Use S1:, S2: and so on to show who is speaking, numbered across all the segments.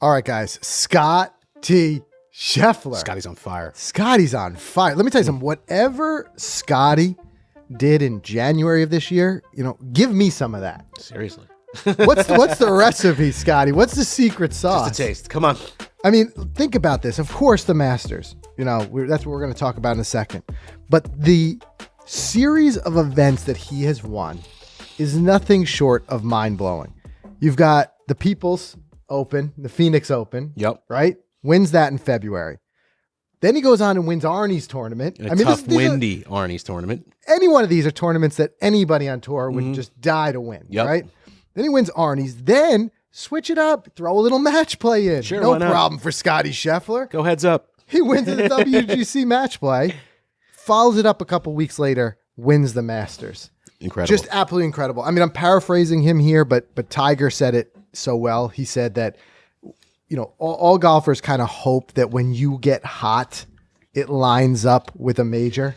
S1: All right, guys. Scottie Scheffler.
S2: Scotty's on fire.
S1: Scotty's on fire. Let me tell you something. Whatever Scottie did in January of this year, give me some of that.
S2: Seriously.
S1: What's the recipe, Scottie? What's the secret sauce?
S2: Just a taste. Come on.
S1: I mean, think about this. Of course, the Masters. That's what we're going to talk about in a second. But the series of events that he has won is nothing short of mind-blowing. You've got the People's Open, the Phoenix Open.
S2: Yep.
S1: Right? Wins that in February. Then he goes on and wins Arnie's tournament.
S2: Windy Arnie's tournament.
S1: Any one of these are tournaments that anybody on tour would just die to win.
S2: Yep.
S1: Right? Then he wins Arnie's. Then switch it up. Throw a little match play in.
S2: Sure,
S1: no
S2: why not?
S1: problem for Scottie Scheffler.
S2: Go heads up.
S1: He wins the WGC match play. Follows it up a couple weeks later. Wins the Masters.
S2: Incredible.
S1: Just absolutely incredible. I mean, I'm paraphrasing him here, but Tiger said it so well. He said that, all golfers kind of hope that when you get hot, it lines up with a major.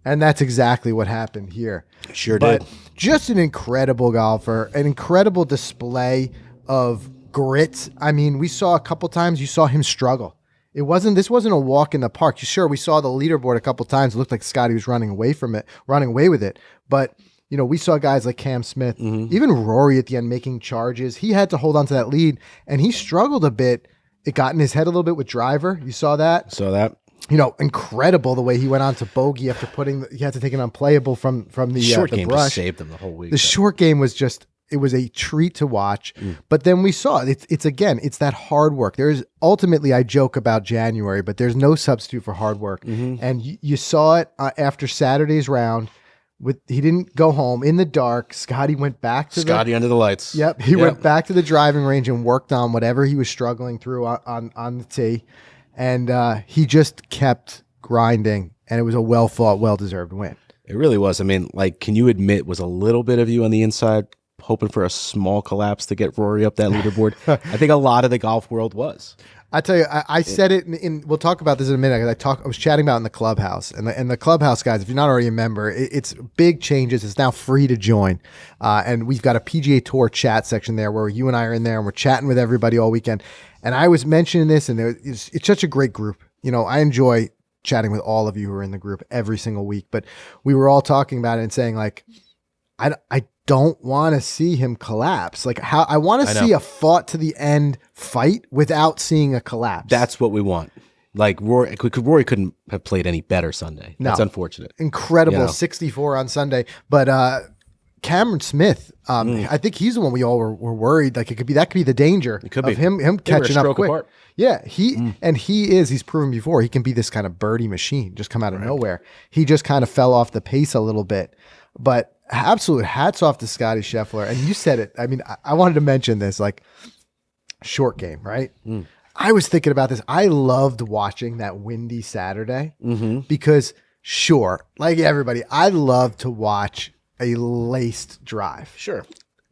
S1: And that's exactly what happened here.
S2: Sure did.
S1: But just an incredible golfer, an incredible display of grit. I mean, we saw a couple times, you saw him struggle. This wasn't a walk in the park. Sure, we saw the leaderboard a couple times. It looked like Scottie was running away with it. But, we saw guys like Cam Smith, even Rory at the end making charges. He had to hold on to that lead, and he struggled a bit. It got in his head a little bit with driver. You saw that?
S2: Saw that.
S1: Incredible the way he went on to bogey after he had to take an unplayable from the
S2: short
S1: the
S2: game
S1: brush.
S2: just saved them the whole week.
S1: The short game was it was a treat to watch. But then we saw it's that hard work. Ultimately, I joke about January, but there's no substitute for hard work. And you saw it after Saturday's round. He didn't go home in the dark. Scottie went back to
S2: Scottie under the lights.
S1: Yep. He went back to the driving range and worked on whatever he was struggling through on the tee. And he just kept grinding, and it was a well-fought, well-deserved win.
S2: It really was. I mean, can you admit, was a little bit of you on the inside hoping for a small collapse to get Rory up that leaderboard? I think a lot of the golf world was.
S1: I tell you, I said it we'll talk about this in a minute. I was chatting about it in the Clubhouse, and the Clubhouse guys, if you're not already a member, it's big changes. It's now free to join. And we've got a PGA Tour chat section there where you and I are in there and we're chatting with everybody all weekend. And I was mentioning this, and it's such a great group. I enjoy chatting with all of you who are in the group every single week, but we were all talking about it and saying I don't want to see him collapse. I want to see a fought to the end fight without seeing a collapse.
S2: That's what we want. Rory couldn't have played any better Sunday.
S1: No.
S2: That's unfortunate.
S1: Incredible 64 on Sunday, but Cameron Smith, I think he's the one we all were worried. That could be the danger of him catching up quick.
S2: Apart.
S1: Yeah, he's proven before he can be this kind of birdie machine, just come out of nowhere. He just kind of fell off the pace a little bit, but absolute hats off to Scottie Scheffler. And you said it. I mean, I wanted to mention this, short game, right? I was thinking about this. I loved watching that windy Saturday because, sure, like everybody, I love to watch a laced drive.
S2: Sure.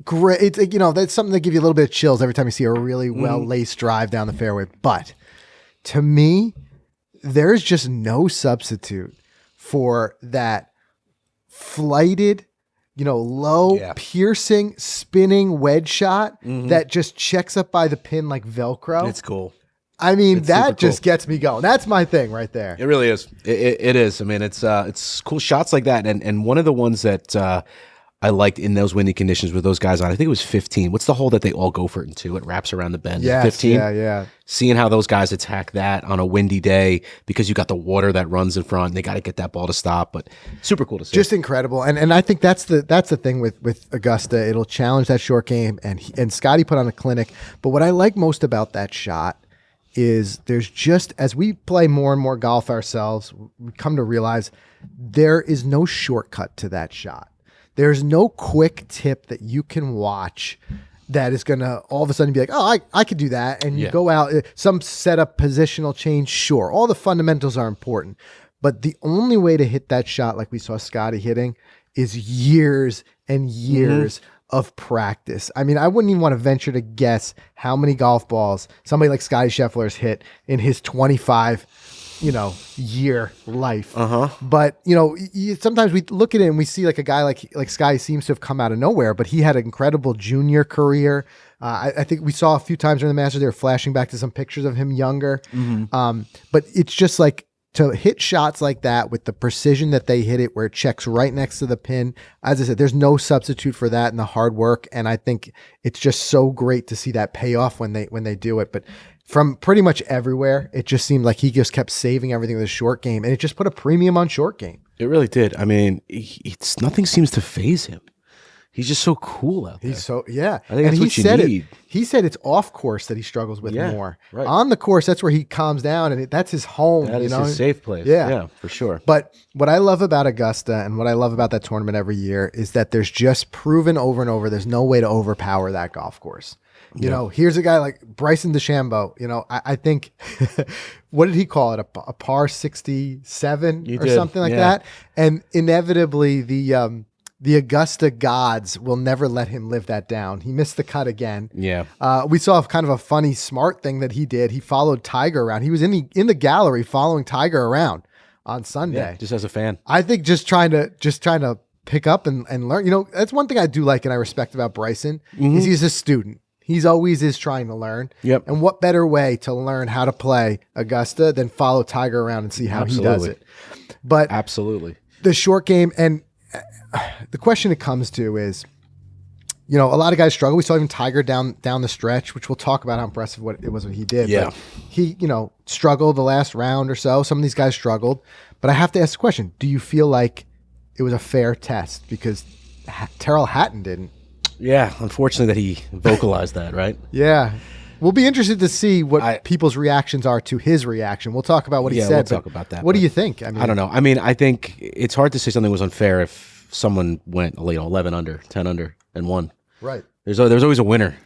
S1: Great. It's that's something that gives you a little bit of chills every time you see a really well laced drive down the fairway. But to me, there's just no substitute for that flighted, low, piercing, spinning wedge shot that just checks up by the pin like Velcro.
S2: It's cool.
S1: I mean,
S2: It's
S1: that just
S2: cool.
S1: gets me going. That's my thing right there.
S2: It really is. It is. I mean, it's cool shots like that. And one of the ones that I liked in those windy conditions with those guys on, I think it was 15. What's the hole that they all go for it into? It wraps around the bend.
S1: Yes,
S2: 15?
S1: Yeah.
S2: Seeing how those guys attack that on a windy day because you got the water that runs in front. And they got to get that ball to stop. But super cool to see.
S1: Just incredible. And I think that's the thing with Augusta. It'll challenge that short game. And Scottie put on a clinic. But what I like most about that shot is there's just, as we play more and more golf ourselves, we come to realize there is no shortcut to that shot. There's no quick tip that you can watch that is going to all of a sudden be like, oh, I could do that. And you go out, some setup, positional change, sure. All the fundamentals are important. But the only way to hit that shot like we saw Scottie hitting is years and years of practice. I mean, I wouldn't even want to venture to guess how many golf balls somebody like Scottie Scheffler has hit in his 25 year life. But, sometimes we look at it and we see like a guy like Scottie seems to have come out of nowhere, but he had an incredible junior career. I think we saw a few times during the Masters, they were flashing back to some pictures of him younger. But it's just like to hit shots like that with the precision that they hit it, where it checks right next to the pin. As I said, there's no substitute for that and the hard work. And I think it's just so great to see that pay off when they do it. But from pretty much everywhere, it just seemed like he just kept saving everything with his short game, and it just put a premium on short game.
S2: It really did. I mean, nothing seems to phase him. He's just so cool out there.
S1: He's so, yeah.
S2: I think that's what you need.
S1: He said it's off course that he struggles with more.
S2: Right.
S1: On the course, that's where he calms down, and that's his home.
S2: That is his safe place. Yeah, for sure.
S1: But what I love about Augusta and what I love about that tournament every year is that there's just proven over and over, there's no way to overpower that golf course. You know, here's a guy like Bryson DeChambeau. You know, I think, what did he call it? A par 67 or something like that? And inevitably, the Augusta gods will never let him live that down. He missed the cut again.
S2: Yeah.
S1: We saw kind of a funny, smart thing that he did. He followed Tiger around. He was in the gallery following Tiger around on Sunday.
S2: Yeah, just as a fan.
S1: I think just trying to pick up and learn. You know, that's one thing I do like and I respect about Bryson is he's a student. He's always is trying to learn. Yep. And what better way to learn how to play Augusta than follow Tiger around and see how he does it. But
S2: absolutely, the
S1: short game, and the question it comes to is, you know, a lot of guys struggle. We saw even Tiger down the stretch, which we'll talk about how impressive what he did.
S2: Yeah.
S1: But he, you know, struggled the last round or so. Some of these guys struggled. But I have to ask the question, do you feel like it was a fair test? Because Terrell Hatton didn't.
S2: Yeah, unfortunately that he vocalized that, right?
S1: Yeah. We'll be interested to see what people's reactions are to his reaction. We'll talk about what he said.
S2: We'll talk about that.
S1: What do you think?
S2: I don't know. I mean, I think it's hard to say something was unfair if someone went 11 under, 10 under, and won.
S1: Right.
S2: There's always a winner.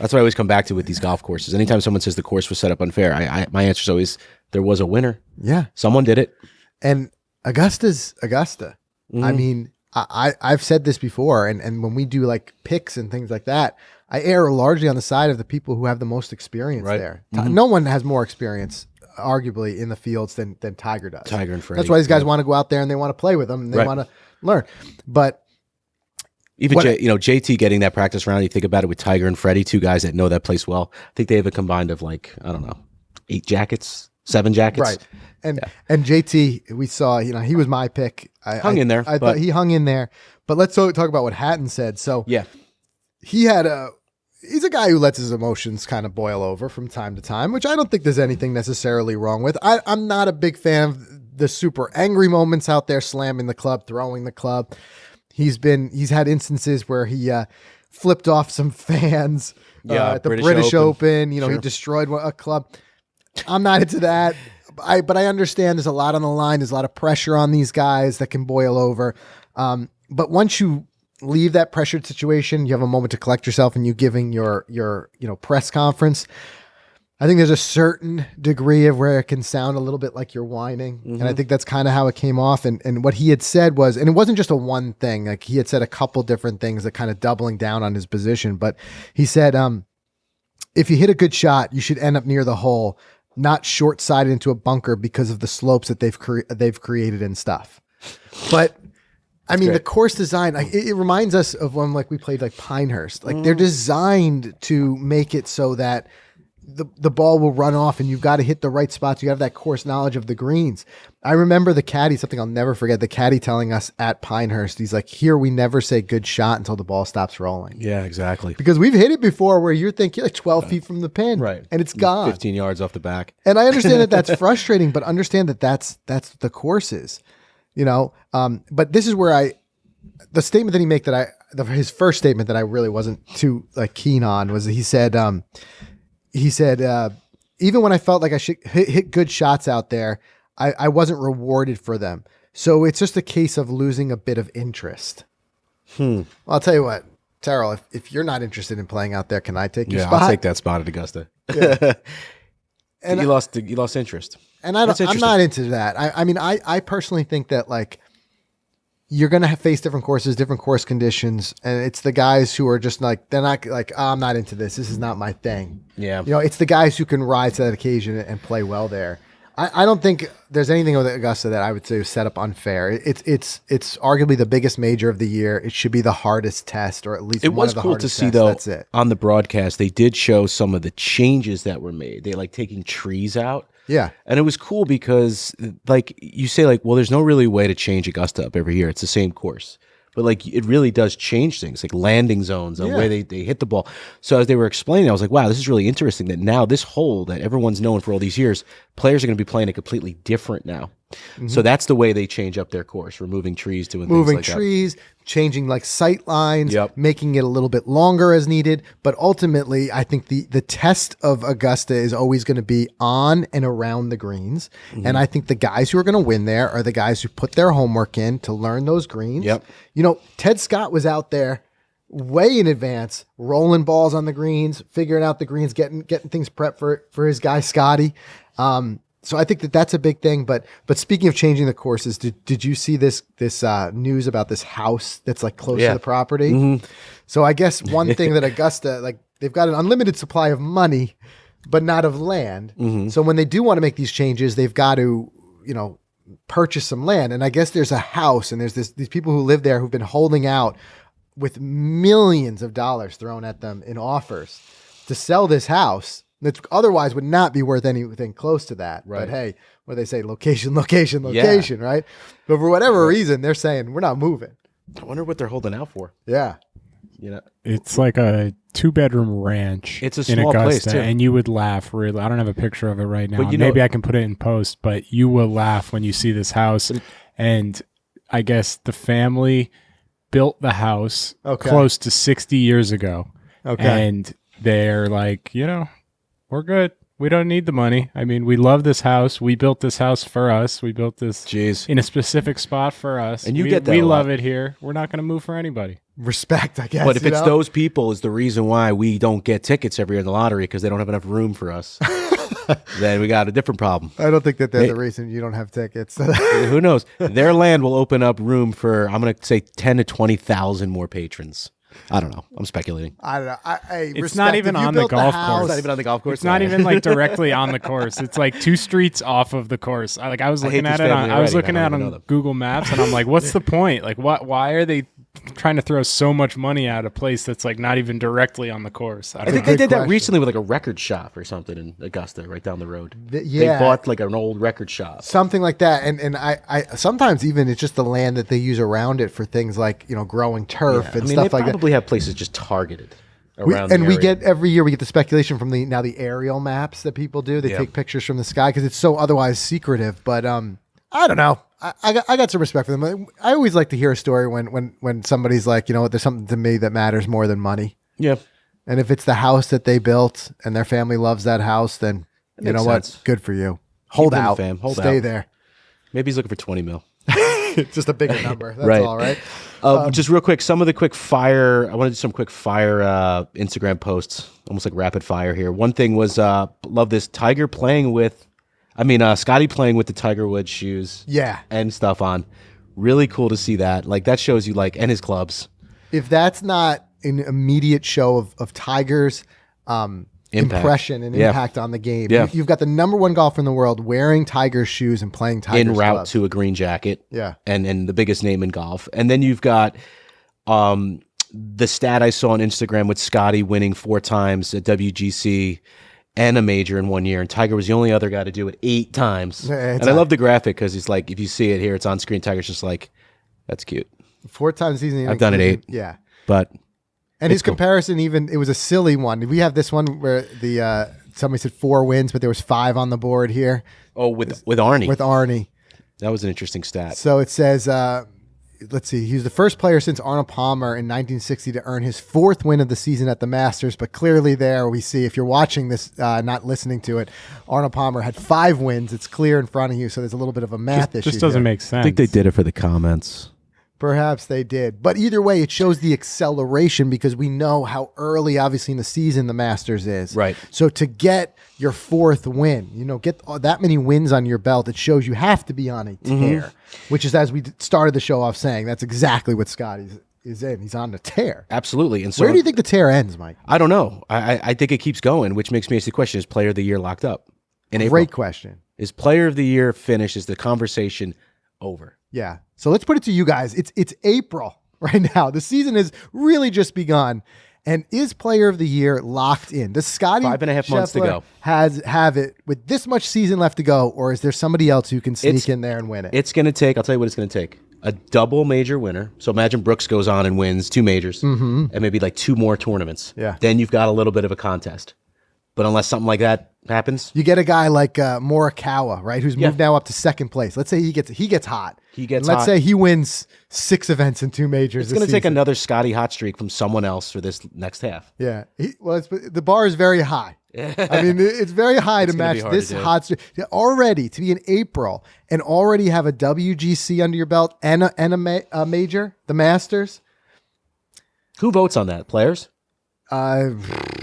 S2: That's what I always come back to with these golf courses. Anytime someone says the course was set up unfair, my answer is always there was a winner.
S1: Yeah.
S2: Someone did it.
S1: And Augusta's Augusta. I mean, I've said this before, and when we do like picks and things like that, I err largely on the side of the people who have the most experience there. No one has more experience, arguably, in the fields than Tiger does.
S2: Tiger and Freddie.
S1: That's why these guys want to go out there and they want to play with them and they want to learn. But
S2: even JT getting that practice round, you think about it with Tiger and Freddie, two guys that know that place well. I think they have a combined of 8 jackets, 7 jackets.
S1: Right. And JT, we saw, he was my pick.
S2: Hung in there.
S1: I thought he hung in there. But let's talk about what Hatton said. So
S2: yeah,
S1: he's a guy who lets his emotions kind of boil over from time to time, which I don't think there's anything necessarily wrong with. I'm not a big fan of the super angry moments out there, slamming the club, throwing the club. He's had instances where he flipped off some fans at the British Open. He destroyed a club. I'm not into that. But I understand there's a lot on the line. There's a lot of pressure on these guys that can boil over. But once you leave that pressured situation, you have a moment to collect yourself, and you giving your press conference. I think there's a certain degree of where it can sound a little bit like you're whining. And I think that's kind of how it came off. And what he had said was, and it wasn't just a one thing, like he had said a couple different things that kind of doubling down on his position. But he said, if you hit a good shot, you should end up near the hole, not short-sided into a bunker because of the slopes that they've created and stuff. But I mean, the course design, it reminds us of when we played Pinehurst. They're designed to make it so that the ball will run off, and you've got to hit the right spots. You have that course knowledge of the greens. I remember the caddy, something I'll never forget, the caddy telling us at Pinehurst, he's like, here we never say good shot until the ball stops rolling.
S2: Yeah, exactly.
S1: Because we've hit it before where you're thinking 12 feet from the pin,
S2: right,
S1: and it's gone.
S2: 15 yards off the back.
S1: And I understand that that's frustrating, but understand that that's the course is, but this is where the statement that he made his first statement that I really wasn't too keen on was he said, even when I felt like I should hit good shots out there, I wasn't rewarded for them. So it's just a case of losing a bit of interest. Well, I'll tell you what, Terrell, if you're not interested in playing out there, can I take your spot?
S2: I'll take that spot at Augusta.
S1: Yeah. And
S2: you lost interest.
S1: And I'm not into that. I mean, I personally think that you're going to face different courses, different course conditions. And it's the guys who are just they're not I'm not into this. This is not my thing.
S2: Yeah.
S1: It's the guys who can rise to that occasion and play well there. I don't think there's anything with Augusta that I would say was set up unfair. It's arguably the biggest major of the year. It should be the hardest test, or at least
S2: It
S1: one
S2: was
S1: of the
S2: cool to
S1: hardest
S2: see,
S1: tests.
S2: though,
S1: That's it.
S2: on the broadcast, they did show some of the changes that were made. They like taking trees out.
S1: Yeah.
S2: And it was cool because, like, you say, like, well, there's no really way to change Augusta up every year. It's the same course. But, like, it really does change things, like landing zones, the way they hit the ball. So as they were explaining, I was like, wow, this is really interesting that now this hole that everyone's known for all these years, players are going to be playing it completely different now. So that's the way they change up their course, removing trees, doing things like that.
S1: Moving trees, changing like sight lines,
S2: Yep.
S1: making it a little bit longer as needed. But ultimately, I think the test of Augusta is always going to be on and around the greens. And I think the guys who are going to win there are the guys who put their homework in to learn those greens.
S2: Yep.
S1: You know, Ted Scott was out there way in advance, rolling balls on the greens, figuring out the greens, getting things prepped for his guy Scottie. So I think that's a big thing. But speaking of changing the courses, did you see this news about this house that's like close to the property? So I guess one thing that Augusta, like, they've got an unlimited supply of money, but not of land. So when they do want to make these changes, they've got to, purchase some land. And I guess there's a house, and there's these people who live there who've been holding out with millions of dollars thrown at them in offers to sell this house that otherwise would not be worth anything close to that.
S2: Right.
S1: But hey, what do they say? Location, right? But for whatever reason, they're saying we're not moving.
S2: I wonder what they're holding out for.
S1: Yeah.
S3: It's like a 2-bedroom ranch.
S2: It's a
S3: in
S2: small place,
S3: Augusta,
S2: too.
S3: and you would laugh. Really, I don't have a picture of it right now.
S2: But
S3: Maybe I can put it in post. But you will laugh when you see this house. And I guess the family built the house close to 60 years ago.
S1: Okay.
S3: And they're like, we're good. We don't need the money. I mean, we love this house. We built this house for us. We built this in a specific spot for us.
S2: And you
S3: we,
S2: get that
S3: we
S2: a
S3: love
S2: lot.
S3: it here. We're not going to move for anybody.
S1: Respect, I guess.
S2: But if it's those people is the reason why we don't get tickets every year in the lottery because they don't have enough room for us, then we got a different problem.
S1: I don't think that they're the reason you don't have tickets.
S2: Who knows? Their land will open up room for, I'm going to say, 10 to 20,000 more patrons. I don't know. I'm speculating.
S1: I don't know.
S3: It's not even on the golf course.
S2: It's not even on the golf course.
S3: It's not even like directly on the course. It's like 2 streets off of the course. I was looking at it. I was looking at it on Google Maps, and I'm like, what's the point? Like, why are they trying to throw so much money at a place that's like not even directly on the course?
S2: I think they did that recently with like a record shop or something in Augusta, right down the road. They bought like an old record shop,
S1: something like that. And I sometimes even it's just the land that they use around it for things like growing turf and stuff like that.
S2: They probably have places just targeted around.
S1: We get every year we get the speculation from the aerial maps that people do. They take pictures from the sky because it's so otherwise secretive. But I don't know. I got some respect for them. I always like to hear a story when somebody's like, there's something to me that matters more than money.
S2: Yeah.
S1: And if it's the house that they built and their family loves that house, then you know what? Good for you. Hold out. Stay there.
S2: Maybe he's looking for 20 mil.
S1: Just a bigger number. That's all right.
S2: Just real quick, some of the quick fire. I want to do some quick fire Instagram posts, almost like rapid fire here. One thing was, love this Scottie playing with the Tiger Woods shoes.
S1: Yeah.
S2: And stuff on. Really cool to see that. Like, that shows you, like, and his clubs.
S1: If that's not an immediate show of Tiger's impression and impact on the game.
S2: Yeah.
S1: You've got the number 1 golfer in the world wearing Tiger's shoes and playing Tiger's
S2: en route
S1: clubs.
S2: to a green jacket.
S1: Yeah.
S2: And the biggest name in golf. And then you've got the stat I saw on Instagram with Scottie winning 4 times at WGC and a major in 1 year, and Tiger was the only other guy to do it 8 times. And I love the graphic because he's like, if you see it here, it's on screen. Tiger's just like, that's cute.
S1: 4 times season.
S2: I've done it 8.
S1: Yeah.
S2: But
S1: and his comparison, even it was a silly one. We have this one where the somebody said 4 wins, but there was 5 on the board here.
S2: Oh, with Arnie.
S1: With Arnie.
S2: That was an interesting stat.
S1: So it says, let's see, he was the first player since Arnold Palmer in 1960 to earn his 4th win of the season at the Masters. But clearly there we see, if you're watching this, not listening to it, Arnold Palmer had 5 wins. It's clear in front of you. So there's a little bit of a math issue.
S3: Just doesn't make sense.
S2: I think they did it for the comments.
S1: Perhaps they did. But either way, it shows the acceleration because we know how early, obviously, in the season the Masters is.
S2: Right.
S1: So to get your 4th win, get that many wins on your belt, it shows you have to be on a tear, which is, as we started the show off saying, that's exactly what Scottie is in. He's on a tear.
S2: Absolutely. And so,
S1: where do you think the tear ends, Mike?
S2: I don't know. I think it keeps going, which makes me ask the question, is Player of the Year locked up in April?
S1: Great question.
S2: Is Player of the Year finish? Is the conversation over?
S1: Yeah. So let's put it to you guys. It's April right now. The season has really just begun. And is Player of the Year locked in? Does Scottie
S2: 5.5 months to go
S1: have it with this much season left to go, or is there somebody else who can sneak in there and win it?
S2: It's going to take, I'll tell you what it's going to take, a double major winner. So imagine Brooks goes on and wins 2 majors and maybe like 2 more tournaments.
S1: Yeah.
S2: Then you've got a little bit of a contest. But unless something like that happens,
S1: you get a guy like Morikawa, right, who's moved now up to second place. Let's say he gets hot. Let's say he wins 6 events in 2 majors.
S2: It's going to take another Scottie hot streak from someone else for this next half.
S1: Yeah. The bar is very high. I mean, it's very high to match this hot streak. Already, to be in April and already have a WGC under your belt and a major, the Masters.
S2: Who votes on that? Players? I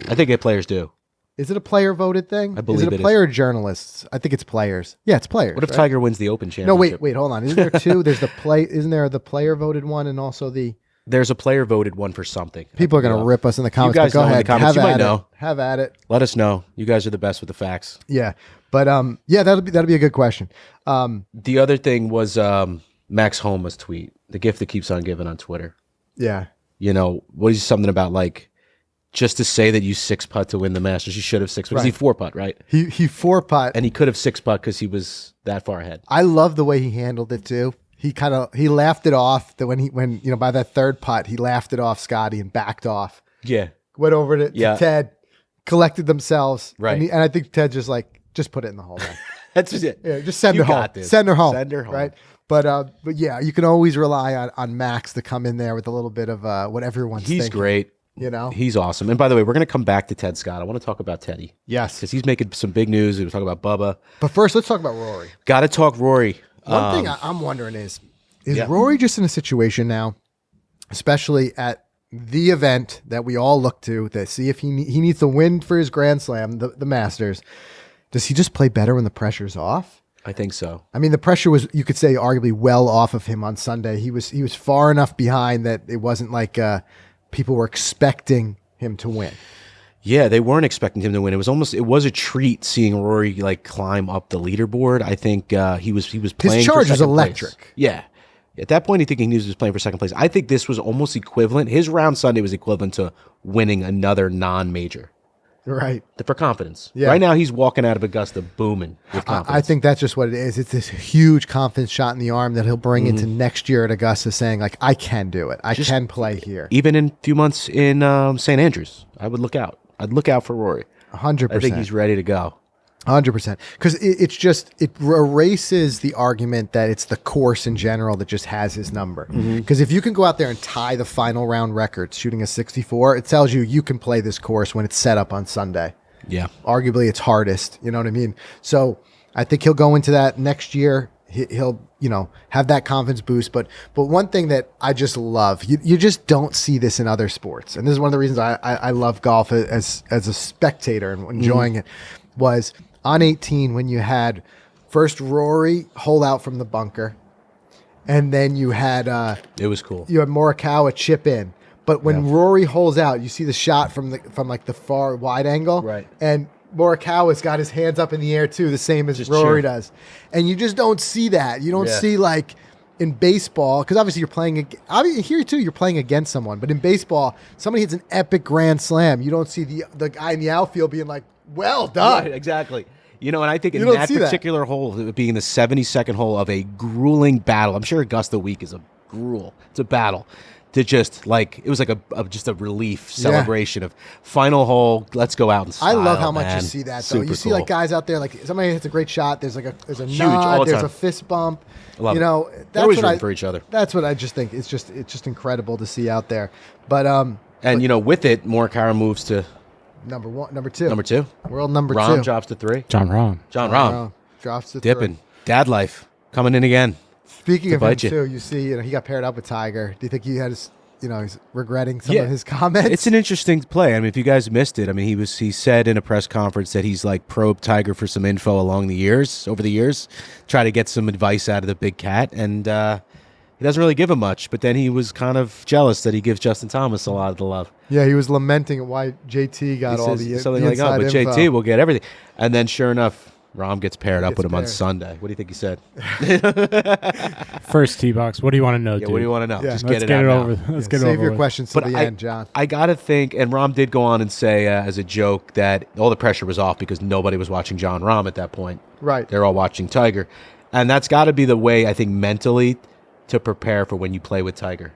S2: think players do.
S1: Is it a player voted thing?
S2: I believe
S1: it is. Is it a player or journalists? I think it's players. Yeah, it's players.
S2: What if Tiger wins the Open Championship?
S1: No, wait, hold on. Isn't there 2? There's the isn't there the player voted one and also the
S2: There's a player voted one for something.
S1: People are going to rip us in the comments.
S2: You guys
S1: go
S2: know
S1: ahead.
S2: in the comments. You might know.
S1: Have at it.
S2: Let us know. You guys are the best with the facts.
S1: Yeah. But yeah, that'll be a good question.
S2: The other thing was Max Homa's tweet, the gift that keeps on giving on Twitter.
S1: Yeah.
S2: You know, what is something about like just to say that you 6-putt to win the Masters, you should have 6-putt. Because he 4-putt, right?
S1: He 4-putt.
S2: And he could have 6-putt because he was that far ahead.
S1: I love the way he handled it too. He laughed it off that when by that 3rd putt, he laughed it off Scottie and backed off.
S2: Yeah.
S1: Went over to Ted, collected themselves.
S2: Right.
S1: And I think Ted just put it in the hole, man.
S2: That's just it.
S1: Yeah, just send her home. Send her home. Right. But yeah, you can always rely on Max to come in there with a little bit of what everyone's thinking.
S2: He's great.
S1: You know,
S2: he's awesome. And by the way, we're going to come back to Ted Scott. I want to talk about Teddy.
S1: Yes,
S2: because he's making some big news. We're talking about Bubba.
S1: But first, let's talk about Rory.
S2: Got to talk Rory.
S1: One thing I'm wondering is Rory just in a situation now, especially at the event that we all look to see if he needs to win for his Grand Slam, the Masters. Does he just play better when the pressure's off?
S2: I think so.
S1: I mean, the pressure was, you could say, arguably well off of him on Sunday. He was far enough behind that it wasn't like people were expecting him to win.
S2: Yeah, they weren't expecting him to win. It was a treat seeing Rory like climb up the leaderboard. I think he was playing.
S1: His charge was electric.
S2: Place. Yeah. At that point, I think he was playing for second place. I think this was almost equivalent. His round Sunday was equivalent to winning another non-major.
S1: Right.
S2: For confidence.
S1: Yeah.
S2: Right now, he's walking out of Augusta booming with confidence.
S1: I think that's just what it is. It's this huge confidence shot in the arm that he'll bring into next year at Augusta saying, like, I can do it. I can play here.
S2: Even in a few months in St. Andrews, I would look out. I'd look out for Rory.
S1: 100%.
S2: I think he's ready to go.
S1: 100%. Because it erases the argument that it's the course in general that just has his number. Because if you can go out there and tie the final round record shooting a 64, it tells you can play this course when it's set up on Sunday.
S2: Yeah.
S1: Arguably it's hardest. You know what I mean? So I think he'll go into that next year. He'll have that confidence boost. But one thing that I just love, you just don't see this in other sports. And this is one of the reasons I love golf as a spectator and enjoying it, was on 18 when you had first Rory hole out from the bunker, and then you had
S2: it was cool.
S1: You had Morikawa chip in. But when Rory holes out, you see the shot from like the far wide angle.
S2: Right. And
S1: Morikawa's got his hands up in the air too, the same as Rory does. And you just don't see that. You don't see like in baseball, because obviously you're playing here too, you're playing against someone. But in baseball, somebody hits an epic grand slam. You don't see the guy in the outfield being like, well done.
S2: Right, exactly. And I think in that particular hole, being the 72nd hole of a grueling battle, I'm sure Augusta Week is a gruel. It's a battle. To just like, it was like just a relief celebration of final hole. Let's go out and style,
S1: I love how much you see that though. You see like guys out there, like somebody hits a great shot. There's a
S2: huge,
S1: nod. There's a fist bump.
S2: I love it.
S1: That's what
S2: rooting for each other.
S1: That's what I just think. It's just incredible to see out there. But
S2: with it, Morikawa moves to
S1: number 1, number 2.
S2: Number 2.
S1: World number 2.
S2: Rahm drops to 3.
S3: John Rahm
S1: drops to
S2: dipping.
S1: 3.
S2: Dad life coming in again.
S1: Speaking of him too, you see, he got paired up with Tiger. Do you think he had he's regretting some of his comments?
S2: It's an interesting play. I mean, if you guys missed it, I mean, he said in a press conference that he's like probed Tiger for some info over the years, try to get some advice out of the big cat, and he doesn't really give him much. But then he was kind of jealous that he gives Justin Thomas a lot of the love.
S1: Yeah, he was lamenting why JT got all the
S2: something
S1: the
S2: like, but
S1: info.
S2: JT will get everything. And then sure enough, Rom gets paired up with him on Sunday. What do you think he said?
S3: First tee box. What do you want to know,
S2: Yeah,
S3: dude?
S2: what do you want to know?
S1: Yeah.
S2: Just
S3: Let's
S2: get it
S3: over.
S2: out now.
S3: Let's get it
S1: Save
S3: over
S1: your
S3: with.
S1: questions to the end, John.
S2: I got to think, and Rom did go on and say as a joke that all the pressure was off because nobody was watching John Rahm at that point.
S1: Right.
S2: They're all watching Tiger. And that's got to be the way, I think, mentally to prepare for when you play with Tiger.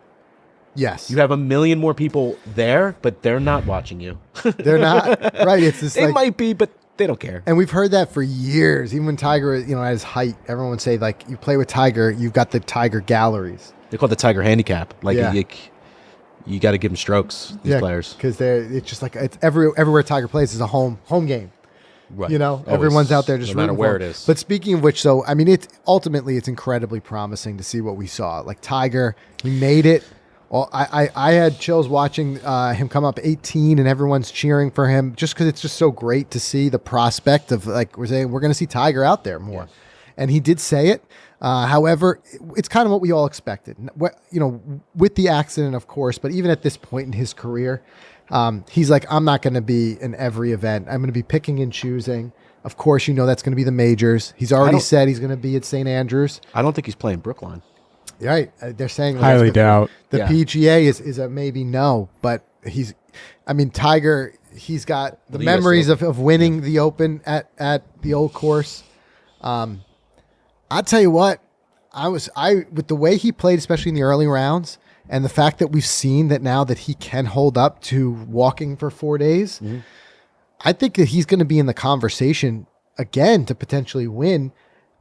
S1: Yes.
S2: You have a million more people there, but they're not watching you.
S1: They're not. Right. It's just
S2: They might be, but they don't care.
S1: And we've heard that for years. Even when Tiger, at his height, everyone would say, like, you play with Tiger, you've got the Tiger galleries.
S2: They call it the Tiger handicap. Like,
S1: Yeah.
S2: you got to give them strokes, these players.
S1: Because it's just like, it's everywhere Tiger plays is a home game.
S2: Right.
S1: Everyone's out there just
S2: no matter
S1: rooting
S2: where
S1: for
S2: it
S1: him.
S2: is.
S1: But speaking of which, so, I mean, it's incredibly promising to see what we saw. Like, Tiger, he made it. Well, I had chills watching him come up 18 and everyone's cheering for him just because it's just so great to see the prospect of, like, we're saying we're going to see Tiger out there more. Yeah. And he did say it. However, it's kind of what we all expected, with the accident, of course, but even at this point in his career, he's like, I'm not going to be in every event. I'm going to be picking and choosing. Of course, that's going to be the majors. He's already said he's going to be at St. Andrews.
S2: I don't think he's playing Brookline.
S1: Right. They're saying
S3: highly doubt.
S1: The PGA is a maybe no, but Tiger, he's got the memories of winning the Open at the old course. I'll tell you what, with the way he played, especially in the early rounds, and the fact that we've seen that now that he can hold up to walking for 4 days, I think that he's going to be in the conversation again to potentially win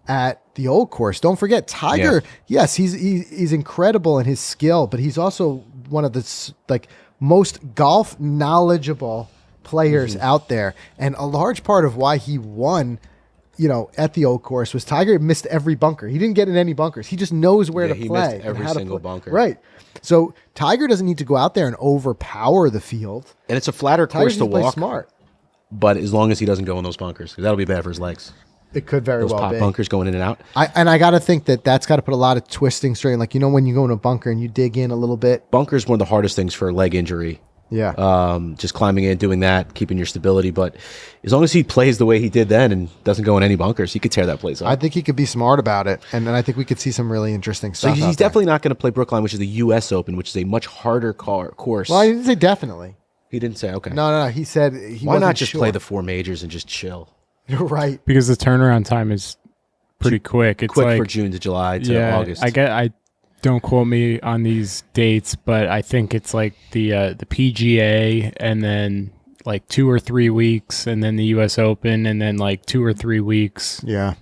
S1: at the old course. Don't forget, Tiger, yes, he's incredible in his skill, but he's also one of the most golf knowledgeable players out there. And a large part of why he won, at the old course was Tiger missed every bunker. He didn't get in any bunkers. He just knows where to play.
S2: He missed every single bunker.
S1: Right. So Tiger doesn't need to go out there and overpower the field.
S2: And it's a flatter course to walk.
S1: Smart.
S2: But as long as he doesn't go in those bunkers, because that'll be bad for his legs.
S1: It could very
S2: those
S1: well
S2: pop
S1: be.
S2: bunkers going in and out.
S1: I got to think that's got to put a lot of twisting strain. Like, when you go in a bunker and you dig in a little bit.
S2: Bunker's one of the hardest things for a leg injury.
S1: Yeah.
S2: Just climbing in, doing that, keeping your stability. But as long as he plays the way he did then and doesn't go in any bunkers, he could tear that place up.
S1: I think he could be smart about it. And then I think we could see some really interesting stuff.
S2: So he's definitely not going to play Brookline, which is the U.S. Open, which is a much harder course.
S1: Well, I didn't say definitely.
S2: He didn't say, okay.
S1: No. He said he
S2: Why
S1: wasn't
S2: not just
S1: sure.
S2: play the 4 majors and just chill?
S1: You're right.
S3: Because the turnaround time is pretty quick. It's
S2: quick for June to July to August.
S3: I don't quote me on these dates, but I think it's like the PGA and then like 2 or 3 weeks, and then the U.S. Open, and then like 2 or 3 weeks.
S1: Yeah.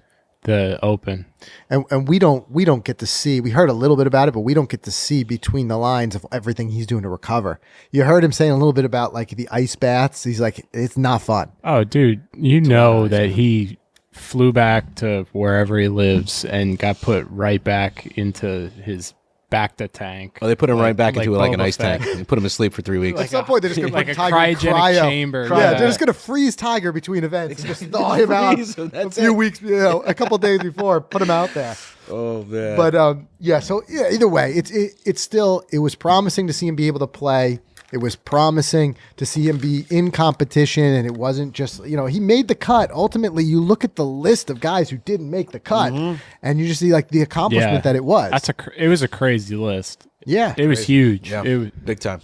S3: The Open.
S1: And we don't get to see. We heard a little bit about it, but we don't get to see between the lines of everything he's doing to recover. You heard him saying a little bit about like the ice baths. He's like, it's not fun.
S3: Oh, dude, that he flew back to wherever he lives and got put right back into his Bacta tank.
S2: Oh, they put him right back into like an ice
S3: Fett.
S2: tank and put him to sleep for 3 weeks.
S1: At some point, they're just going to
S3: like
S1: put
S3: a
S1: Tiger in
S3: cryogenic chamber.
S1: Yeah, they're just going to freeze Tiger between events. And just thaw him out a few weeks, a couple of days before, put him out there.
S2: Oh man!
S1: But either way, it was promising to see him be able to play. It was promising to see him be in competition, and it wasn't just he made the cut. Ultimately, you look at the list of guys who didn't make the cut, and you just see like the accomplishment that it was.
S3: It was a crazy list.
S1: Yeah,
S3: it was huge.
S2: Yeah,
S3: it was
S2: big time.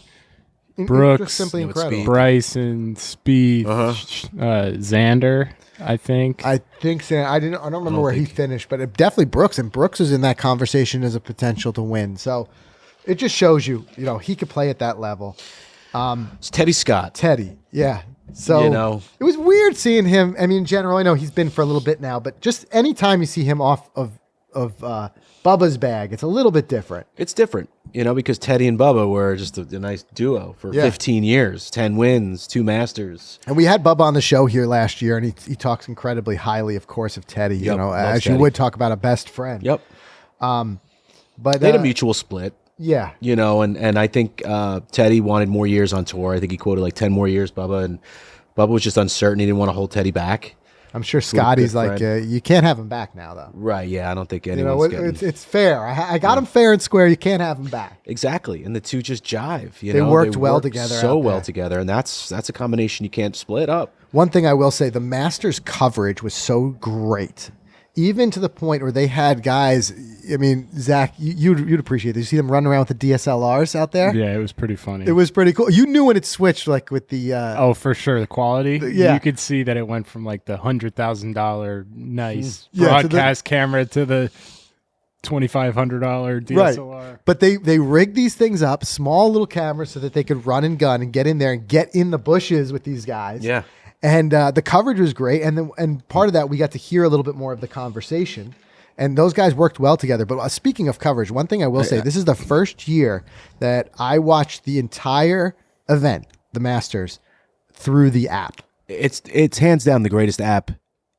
S3: Brooks,
S1: just simply incredible.
S3: Bryson, Spieth, Xander. I think
S1: so. I don't remember where he finished, but definitely Brooks, and Brooks is in that conversation as a potential to win. So it just shows you, he could play at that level.
S2: It's Teddy Scott.
S1: Teddy, yeah. So it was weird seeing him. I mean, in general, I know he's been for a little bit now, but just anytime you see him off of Bubba's bag, it's a little bit different.
S2: It's different, because Teddy and Bubba were just a nice duo for 15 years, 10 wins, 2 Masters.
S1: And we had Bubba on the show here last year, and he talks incredibly highly, of course, of Teddy.
S2: Yep,
S1: as
S2: Teddy.
S1: You would talk about a best friend.
S2: Yep.
S1: But
S2: they had a mutual split.
S1: Yeah.
S2: And I think Teddy wanted more years on tour. I think he quoted like 10 more years, Bubba, and Bubba was just uncertain. He didn't want to hold Teddy back.
S1: I'm sure Scottie's like, you can't have him back now, though.
S2: Right? Yeah, I don't think anyone's getting.
S1: It's fair. I got him fair and square. You can't have him back.
S2: Exactly, and the two just jive.
S1: They worked well together.
S2: So well together, and that's a combination you can't split up.
S1: One thing I will say, the Masters coverage was so great. Even to the point where they had guys, I mean, Zach, you'd appreciate this. You see them running around with the DSLRs out there?
S3: Yeah, it was pretty funny.
S1: It was pretty cool. You knew when it switched, like with the...
S3: oh, for sure. The quality. You could see that it went from like the $100,000 nice broadcast camera to the $2,500 DSLR.
S1: Right. But they rigged these things up, small little cameras, so that they could run and gun and get in there and get in the bushes with these guys.
S2: Yeah.
S1: And the coverage was great, and part of that we got to hear a little bit more of the conversation, and those guys worked well together. But speaking of coverage, one thing I will say: this is the first year that I watched the entire event, the Masters, through the app.
S2: It's hands down the greatest app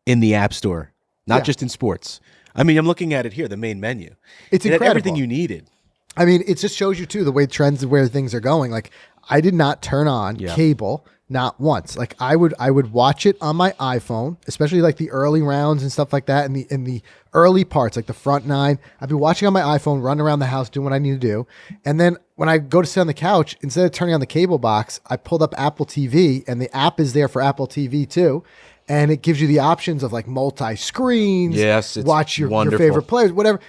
S2: in the App Store, not just in sports. I mean, I'm looking at it here, the main menu.
S1: It's incredible.
S2: Everything you needed.
S1: I mean, it just shows you too the way trends and where things are going. Like, I did not turn on cable. Not once. Like I would watch it on my iPhone, especially like the early rounds and stuff like that. In the early parts, like the front nine, I'd be watching on my iPhone, running around the house, doing what I need to do. And then when I go to sit on the couch, instead of turning on the cable box, I pulled up Apple TV, and the app is there for Apple TV too. And it gives you the options of like multi-screens.
S2: Yes, it's
S1: watch your favorite players, whatever.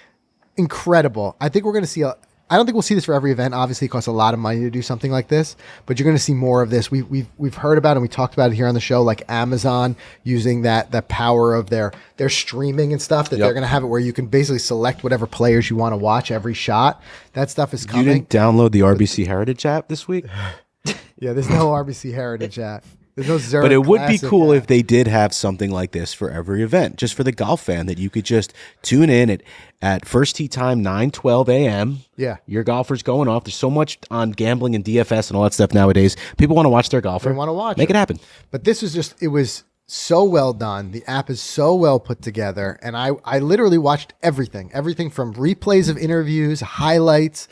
S1: Incredible. I think we're going to see I don't think we'll see this for every event. Obviously, it costs a lot of money to do something like this, but you're going to see more of this. We've heard about it, and we talked about it here on the show, like Amazon using that power of their streaming and stuff, that they're going to have it where you can basically select whatever players you want to watch every shot. That stuff is coming.
S2: You didn't download the RBC Heritage app this week?
S1: Yeah, there's no RBC Heritage app. There's no Zurich.
S2: But it would be cool
S1: app.
S2: if they did have something like this for every event, just for the golf fan, that you could just tune in at first tee time, 9:12 a.m.
S1: Yeah.
S2: Your golfer's going off. There's so much on gambling and DFS and all that stuff nowadays. People want to watch their golfer.
S1: They want to watch
S2: Make it happen.
S1: But this was it was so well done. The app is so well put together. And I literally watched everything from replays of interviews, highlights,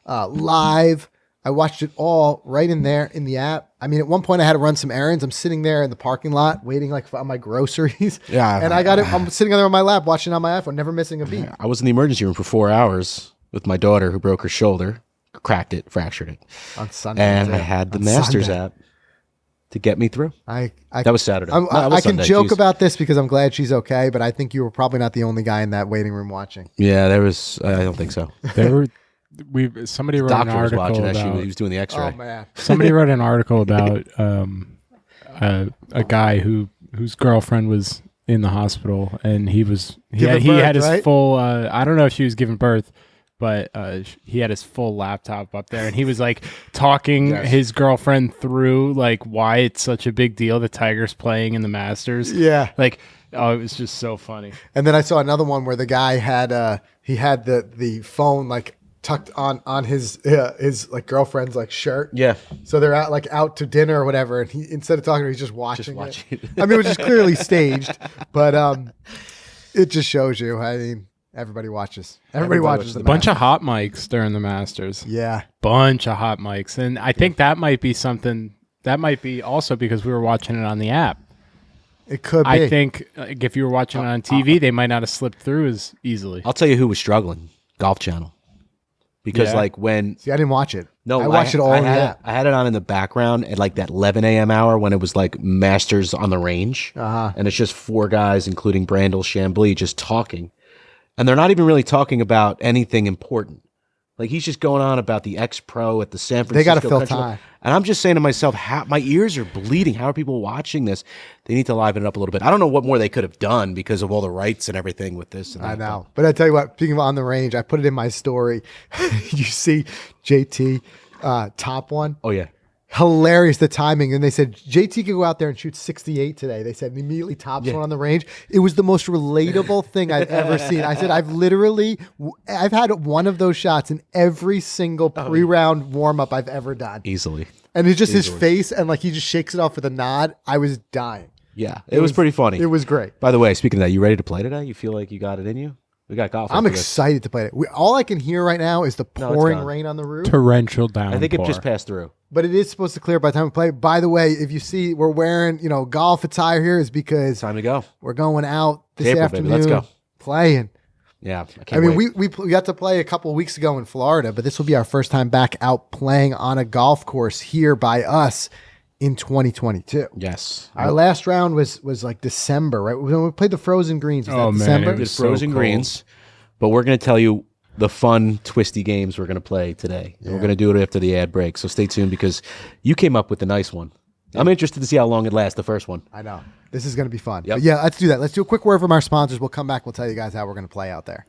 S1: live. I watched it all right in there in the app. I mean, at one point I had to run some errands. I'm sitting there in the parking lot waiting like on my groceries.
S2: Yeah.
S1: And I got it. I'm sitting there on my lap watching on my iPhone, never missing a beat.
S2: I was in the emergency room for 4 hours with my daughter who broke her shoulder, cracked it, fractured it.
S1: On Sunday.
S2: And I had the Masters app to get me through. That was Saturday.
S1: I can joke about this because I'm glad she's okay, but I think you were probably not the only guy in that waiting room watching.
S2: Yeah, there was. I don't think so.
S3: Somebody wrote an article
S2: watching
S3: about,
S2: he was doing the X-ray.
S1: Oh man!
S3: Somebody wrote an article about a guy whose girlfriend was in the hospital, and he had his full. I don't know if she was giving birth, but he had his full laptop up there, and he was like talking his girlfriend through like why it's such a big deal the Tiger's playing in the Masters.
S1: Yeah,
S3: like. Oh, it was just so funny.
S1: And then I saw another one where the guy had the phone like tucked on his like girlfriend's like shirt.
S2: Yeah.
S1: So they're out to dinner or whatever, and he, instead of talking to her, he's just watching it. I mean, which is clearly staged, but it just shows you. I mean, everybody watches. Everybody watches.
S3: A bunch of hot mics during the Masters.
S1: Yeah.
S3: Bunch of hot mics, and I think that might be something. That might be also because we were watching it on the app.
S1: It could be.
S3: I think if you were watching it on TV, they might not have slipped through as easily.
S2: I'll tell you who was struggling. Golf Channel. Because like when...
S1: See, I didn't watch it.
S2: No,
S1: I watched it all in the app.
S2: I had it on in the background at like that 11 a.m. hour when it was like Masters on the range. And it's just four guys, including Brandel Chambly, just talking. And they're not even really talking about anything important. Like he's just going on about the ex-pro at the San Francisco.
S1: They got to fill
S2: Country
S1: time.
S2: And I'm just saying to myself, my ears are bleeding. How are people watching this? They need to liven it up a little bit. I don't know what more they could have done because of all the rights and everything with this. And
S1: I know. But I tell you what, speaking of on the range, I put it in my story. You see JT top one?
S2: Oh, yeah.
S1: Hilarious, the timing. And they said, JT could go out there and shoot 68 today. They said, immediately tops one on the range. It was the most relatable thing I've ever seen. I said, I've had one of those shots in every single pre-round warm-up I've ever done.
S2: Easily.
S1: And it's just his face, and like he just shakes it off with a nod. I was dying.
S2: Yeah, it was pretty funny.
S1: It was great.
S2: By the way, speaking of that, you ready to play today? You feel like you got it in you? We got golf.
S1: I'm excited to play it. All I can hear right now is the pouring rain on the roof.
S3: Torrential downpour.
S2: I think it just passed through.
S1: But it is supposed to clear by the time we play. By the way, if you see we're wearing, golf attire here, is because
S2: time to go.
S1: We're going out this
S2: April,
S1: afternoon.
S2: Baby. Let's go.
S1: Playing.
S2: Yeah, I mean,
S1: we got to play a couple of weeks ago in Florida, but this will be our first time back out playing on a golf course here by us in 2022.
S2: Yes.
S1: Our last round was like December, right? When we played the frozen greens. Was that December?
S2: It was frozen greens. But we're going to tell you the fun, twisty games we're going to play today. Yeah. We're going to do it after the ad break. So stay tuned because you came up with a nice one. Yeah. I'm interested to see how long it lasts, the first one.
S1: I know. This is going to be fun.
S2: Yep.
S1: But yeah, let's do that. Let's do a quick word from our sponsors. We'll come back. We'll tell you guys how we're going to play out there.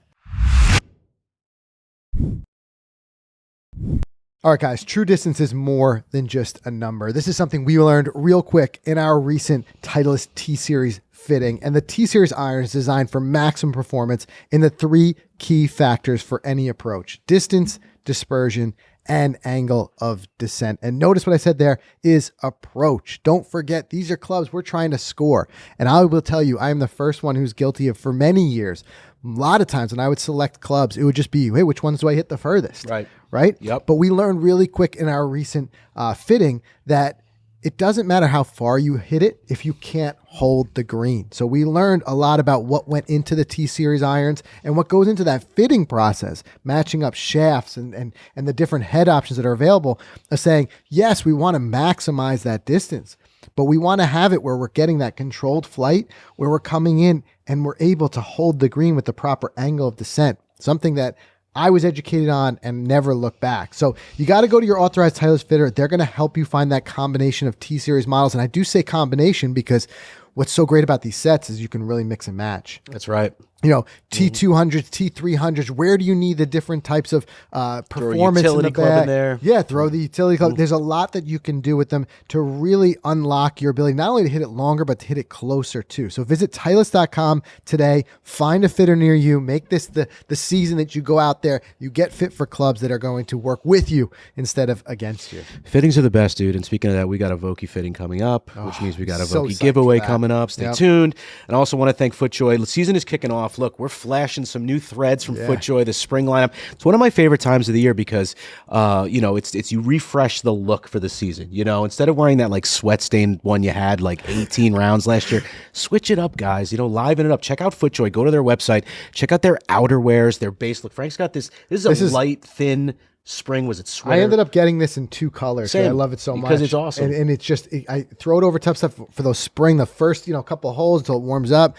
S1: All right, guys, true distance is more than just a number. This is something we learned real quick in our recent Titleist T-Series fitting. And the T-Series iron is designed for maximum performance in the 3 key factors for any approach: distance, dispersion, and angle of descent. And notice what I said there is approach. Don't forget, these are clubs we're trying to score. And I will tell you, I am the first one who's guilty of, for many years, a lot of times when I would select clubs, it would just be, hey, which ones do I hit the furthest? Right?
S2: Yep.
S1: But we learned really quick in our recent fitting that it doesn't matter how far you hit it if you can't hold the green. So we learned a lot about what went into the T-Series irons and what goes into that fitting process, matching up shafts and the different head options that are available, of saying, yes, we want to maximize that distance, but we want to have it where we're getting that controlled flight, where we're coming in and we're able to hold the green with the proper angle of descent, something that I was educated on and never look back. So you got to go to your authorized Titleist fitter. They're going to help you find that combination of T-Series models. And I do say combination because what's so great about these sets is you can really mix and match.
S2: That's right.
S1: T200s, T300s, where do you need the different types of performance
S2: throw a utility
S1: in the
S2: club
S1: bag?
S2: in there.
S1: Yeah, throw the utility club. There's a lot that you can do with them to really unlock your ability, not only to hit it longer, but to hit it closer too. So visit Titleist.com today, find a fitter near you, make this the season that you go out there, you get fit for clubs that are going to work with you instead of against you.
S2: Fittings are the best, dude. And speaking of that, we got a Vokey fitting coming up, which means we got a Vokey giveaway coming up. Stay tuned. And I also want to thank FootJoy. The season is kicking off. Look, we're flashing some new threads from FootJoy, the spring lineup. It's one of my favorite times of the year because, it's you refresh the look for the season. Instead of wearing that like sweat stained one you had like 18 rounds last year, switch it up, guys. Liven it up. Check out FootJoy. Go to their website. Check out their outerwears, their base look. Frank's got this. This is light, thin spring. Was it sweater?
S1: I ended up getting this in 2 colors.
S2: Same,
S1: I love it so much
S2: because it's awesome.
S1: And it's just, I throw it over tough stuff for those spring, the first, couple of holes until it warms up.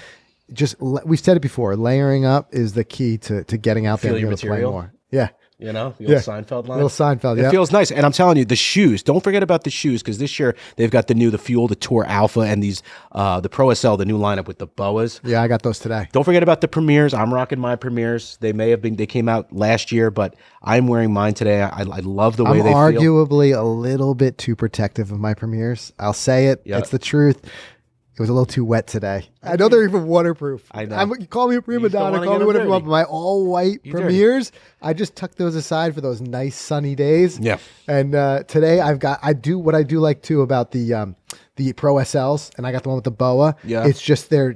S1: We've said it before, layering up is the key to getting out there and being able to play more. Yeah.
S2: The old Seinfeld line.
S1: Little Seinfeld,
S2: It feels nice. And I'm telling you, the shoes, don't forget about the shoes, because this year they've got the Fuel, the Tour Alpha, and these the Pro SL, the new lineup with the boas.
S1: Yeah, I got those today.
S2: Don't forget about the Premiers. I'm rocking my Premiers. They came out last year, but I'm wearing mine today. I love the way they feel.
S1: I'm arguably a little bit too protective of my Premiers. I'll say it. Yep. It's the truth. It was a little too wet today. I know they're even waterproof.
S2: I know.
S1: You call me a prima donna, call me whatever you want, but my all-white Premiers, I just tuck those aside for those nice sunny days.
S2: Yeah.
S1: And today I do what I do like too about the Pro SLs, and I got the one with the boa.
S2: Yeah.
S1: It's just the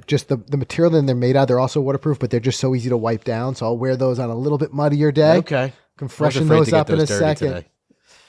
S1: material that they're made out. They're also waterproof, but they're just so easy to wipe down. So I'll wear those on a little bit muddier day.
S2: Okay.
S1: Can freshen those up in a second.
S2: Today.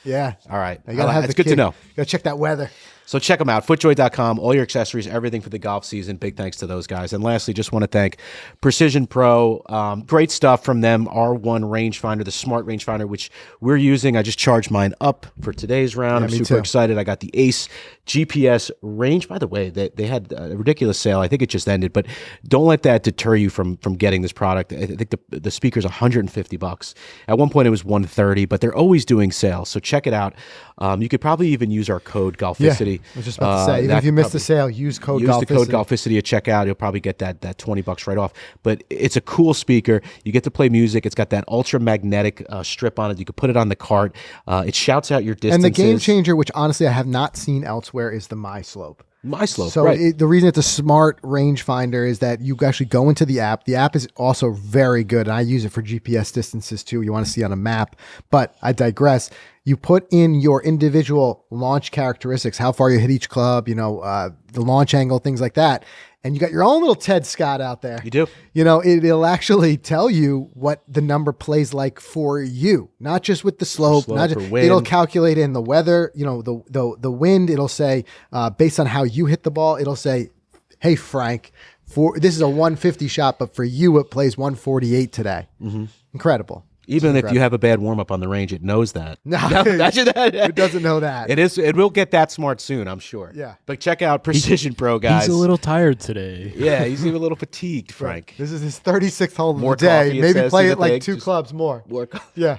S1: Yeah.
S2: All right.
S1: You gotta have
S2: it's good to know.
S1: You gotta check that weather.
S2: So check them out, footjoy.com, all your accessories, everything for the golf season. Big thanks to those guys. And lastly, just want to thank Precision Pro. Great stuff from them, R1 rangefinder, the smart rangefinder, which we're using. I just charged mine up for today's round. I'm super excited. I got the Ace GPS range. By the way, they had a ridiculous sale. I think it just ended, but don't let that deter you from getting this product. I think the speaker's $150. At one point it was $130, but they're always doing sales. So check it out. You could probably even use our code Golficity.
S1: I was just about to say, even if you missed the sale, use the code
S2: Golficity at checkout. You'll probably get that $20 right off. But it's a cool speaker. You get to play music. It's got that ultra magnetic strip on it. You can put it on the cart. It shouts out your distances.
S1: And the game changer, which honestly I have not seen elsewhere, is the MySlope.
S2: MySlope.
S1: So
S2: right.
S1: The reason it's a smart rangefinder is that you actually go into the app. The app is also very good, and I use it for GPS distances too. You want to see on a map, but I digress. You put in your individual launch characteristics, how far you hit each club, the launch angle, things like that. and you got your own little Ted Scott out there.
S2: You do.
S1: You know, it'll actually tell you what the number plays like for you, not just with the slope. It'll calculate in the weather, you know, the wind. It'll say, based on how you hit the ball, it'll say, hey, Frank, this is a 150 shot, but for you, it plays 148 today. Mm-hmm. Incredible.
S2: Even if you have a bad warm-up on the range, it knows that.
S1: No, it doesn't know that.
S2: It will get that smart soon, I'm sure.
S1: Yeah.
S2: But check out Precision Pro, guys.
S3: He's a little tired today.
S2: Yeah, he's even a little fatigued, Frank.
S1: This is his 36th hole of the day. Maybe play it like 2 clubs more. Yeah.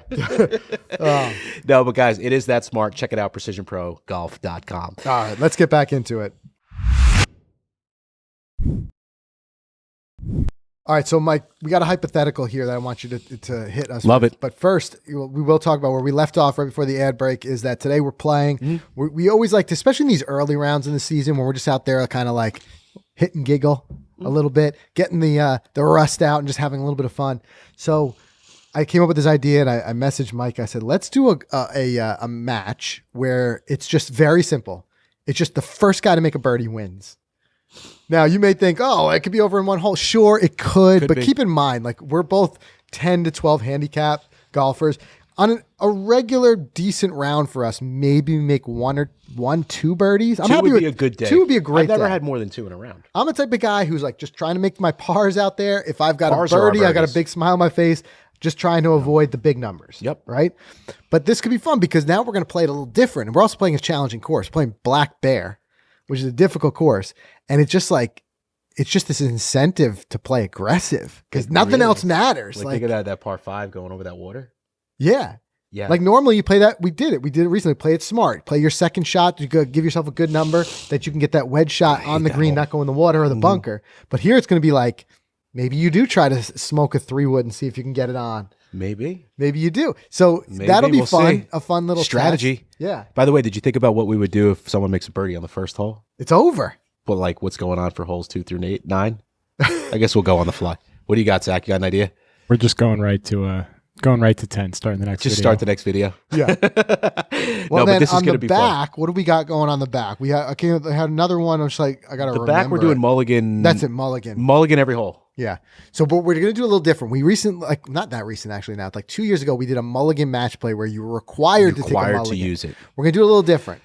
S2: No, but guys, it is that smart. Check it out, precisionprogolf.com.
S1: All right, let's get back into it. All right, so Mike, we got a hypothetical here that I want you to hit us.
S2: Love it.
S1: But first, we will talk about where we left off right before the ad break. Is that today we're playing? Mm-hmm. We always like to, especially in these early rounds in the season, when we're just out there, kind of like hit and giggle a little bit, getting the rust out and just having a little bit of fun. So I came up with this idea, and I messaged Mike. I said, let's do a match where it's just very simple. It's just the first guy to make a birdie wins. Now, you may think, oh, it could be over in 1 hole. Sure, it could but keep in mind, like, we're both 10 to 12 handicap golfers. On a regular, decent round for us, maybe make 2 birdies.
S2: I'm happy would be a good day.
S1: 2 would be a great day.
S2: I've never had more than 2 in a round.
S1: I'm the type of guy who's like just trying to make my pars out there. If I've got a birdie, I got a big smile on my face, just trying to avoid the big numbers.
S2: Yep.
S1: Right? But this could be fun because now we're going to play it a little different. And we're also playing a challenging course, playing Black Bear, which is a difficult course. And it's just this incentive to play aggressive because nothing else matters.
S2: Like think of that par 5 going over that water.
S1: Yeah.
S2: Yeah.
S1: Like normally you play that. We did it recently. Play it smart. Play your second shot. You go give yourself a good number that you can get that wedge shot on the green, not go in the water or the bunker. But here it's going to be like, maybe you do try to smoke a 3-wood and see if you can get it on. Maybe you do. So that'll be fun.
S2: See.
S1: A fun little
S2: strategy.
S1: Test. Yeah.
S2: By the way, did you think about what we would do if someone makes a birdie on the first hole?
S1: It's over.
S2: But like, what's going on for holes 2 through 9? I guess we'll go on the fly. What do you got, Zach? You got an idea?
S3: We're just going right to 10. Starting the next.
S2: Just start the next video.
S1: Yeah.
S2: Well,
S1: then
S2: but this is
S1: on
S2: going to
S1: the
S2: be
S1: back,
S2: fun.
S1: What do we got going on the back? I had another one. I was like, I got to remember.
S2: The back, we're doing mulligan.
S1: That's it, mulligan.
S2: Mulligan every hole.
S1: Yeah. So, but we're going to do a little different. We recently, like not that recent actually now, like 2 years ago, we did a mulligan match play where you were required to take a mulligan.
S2: To use it.
S1: We're going to do a little different.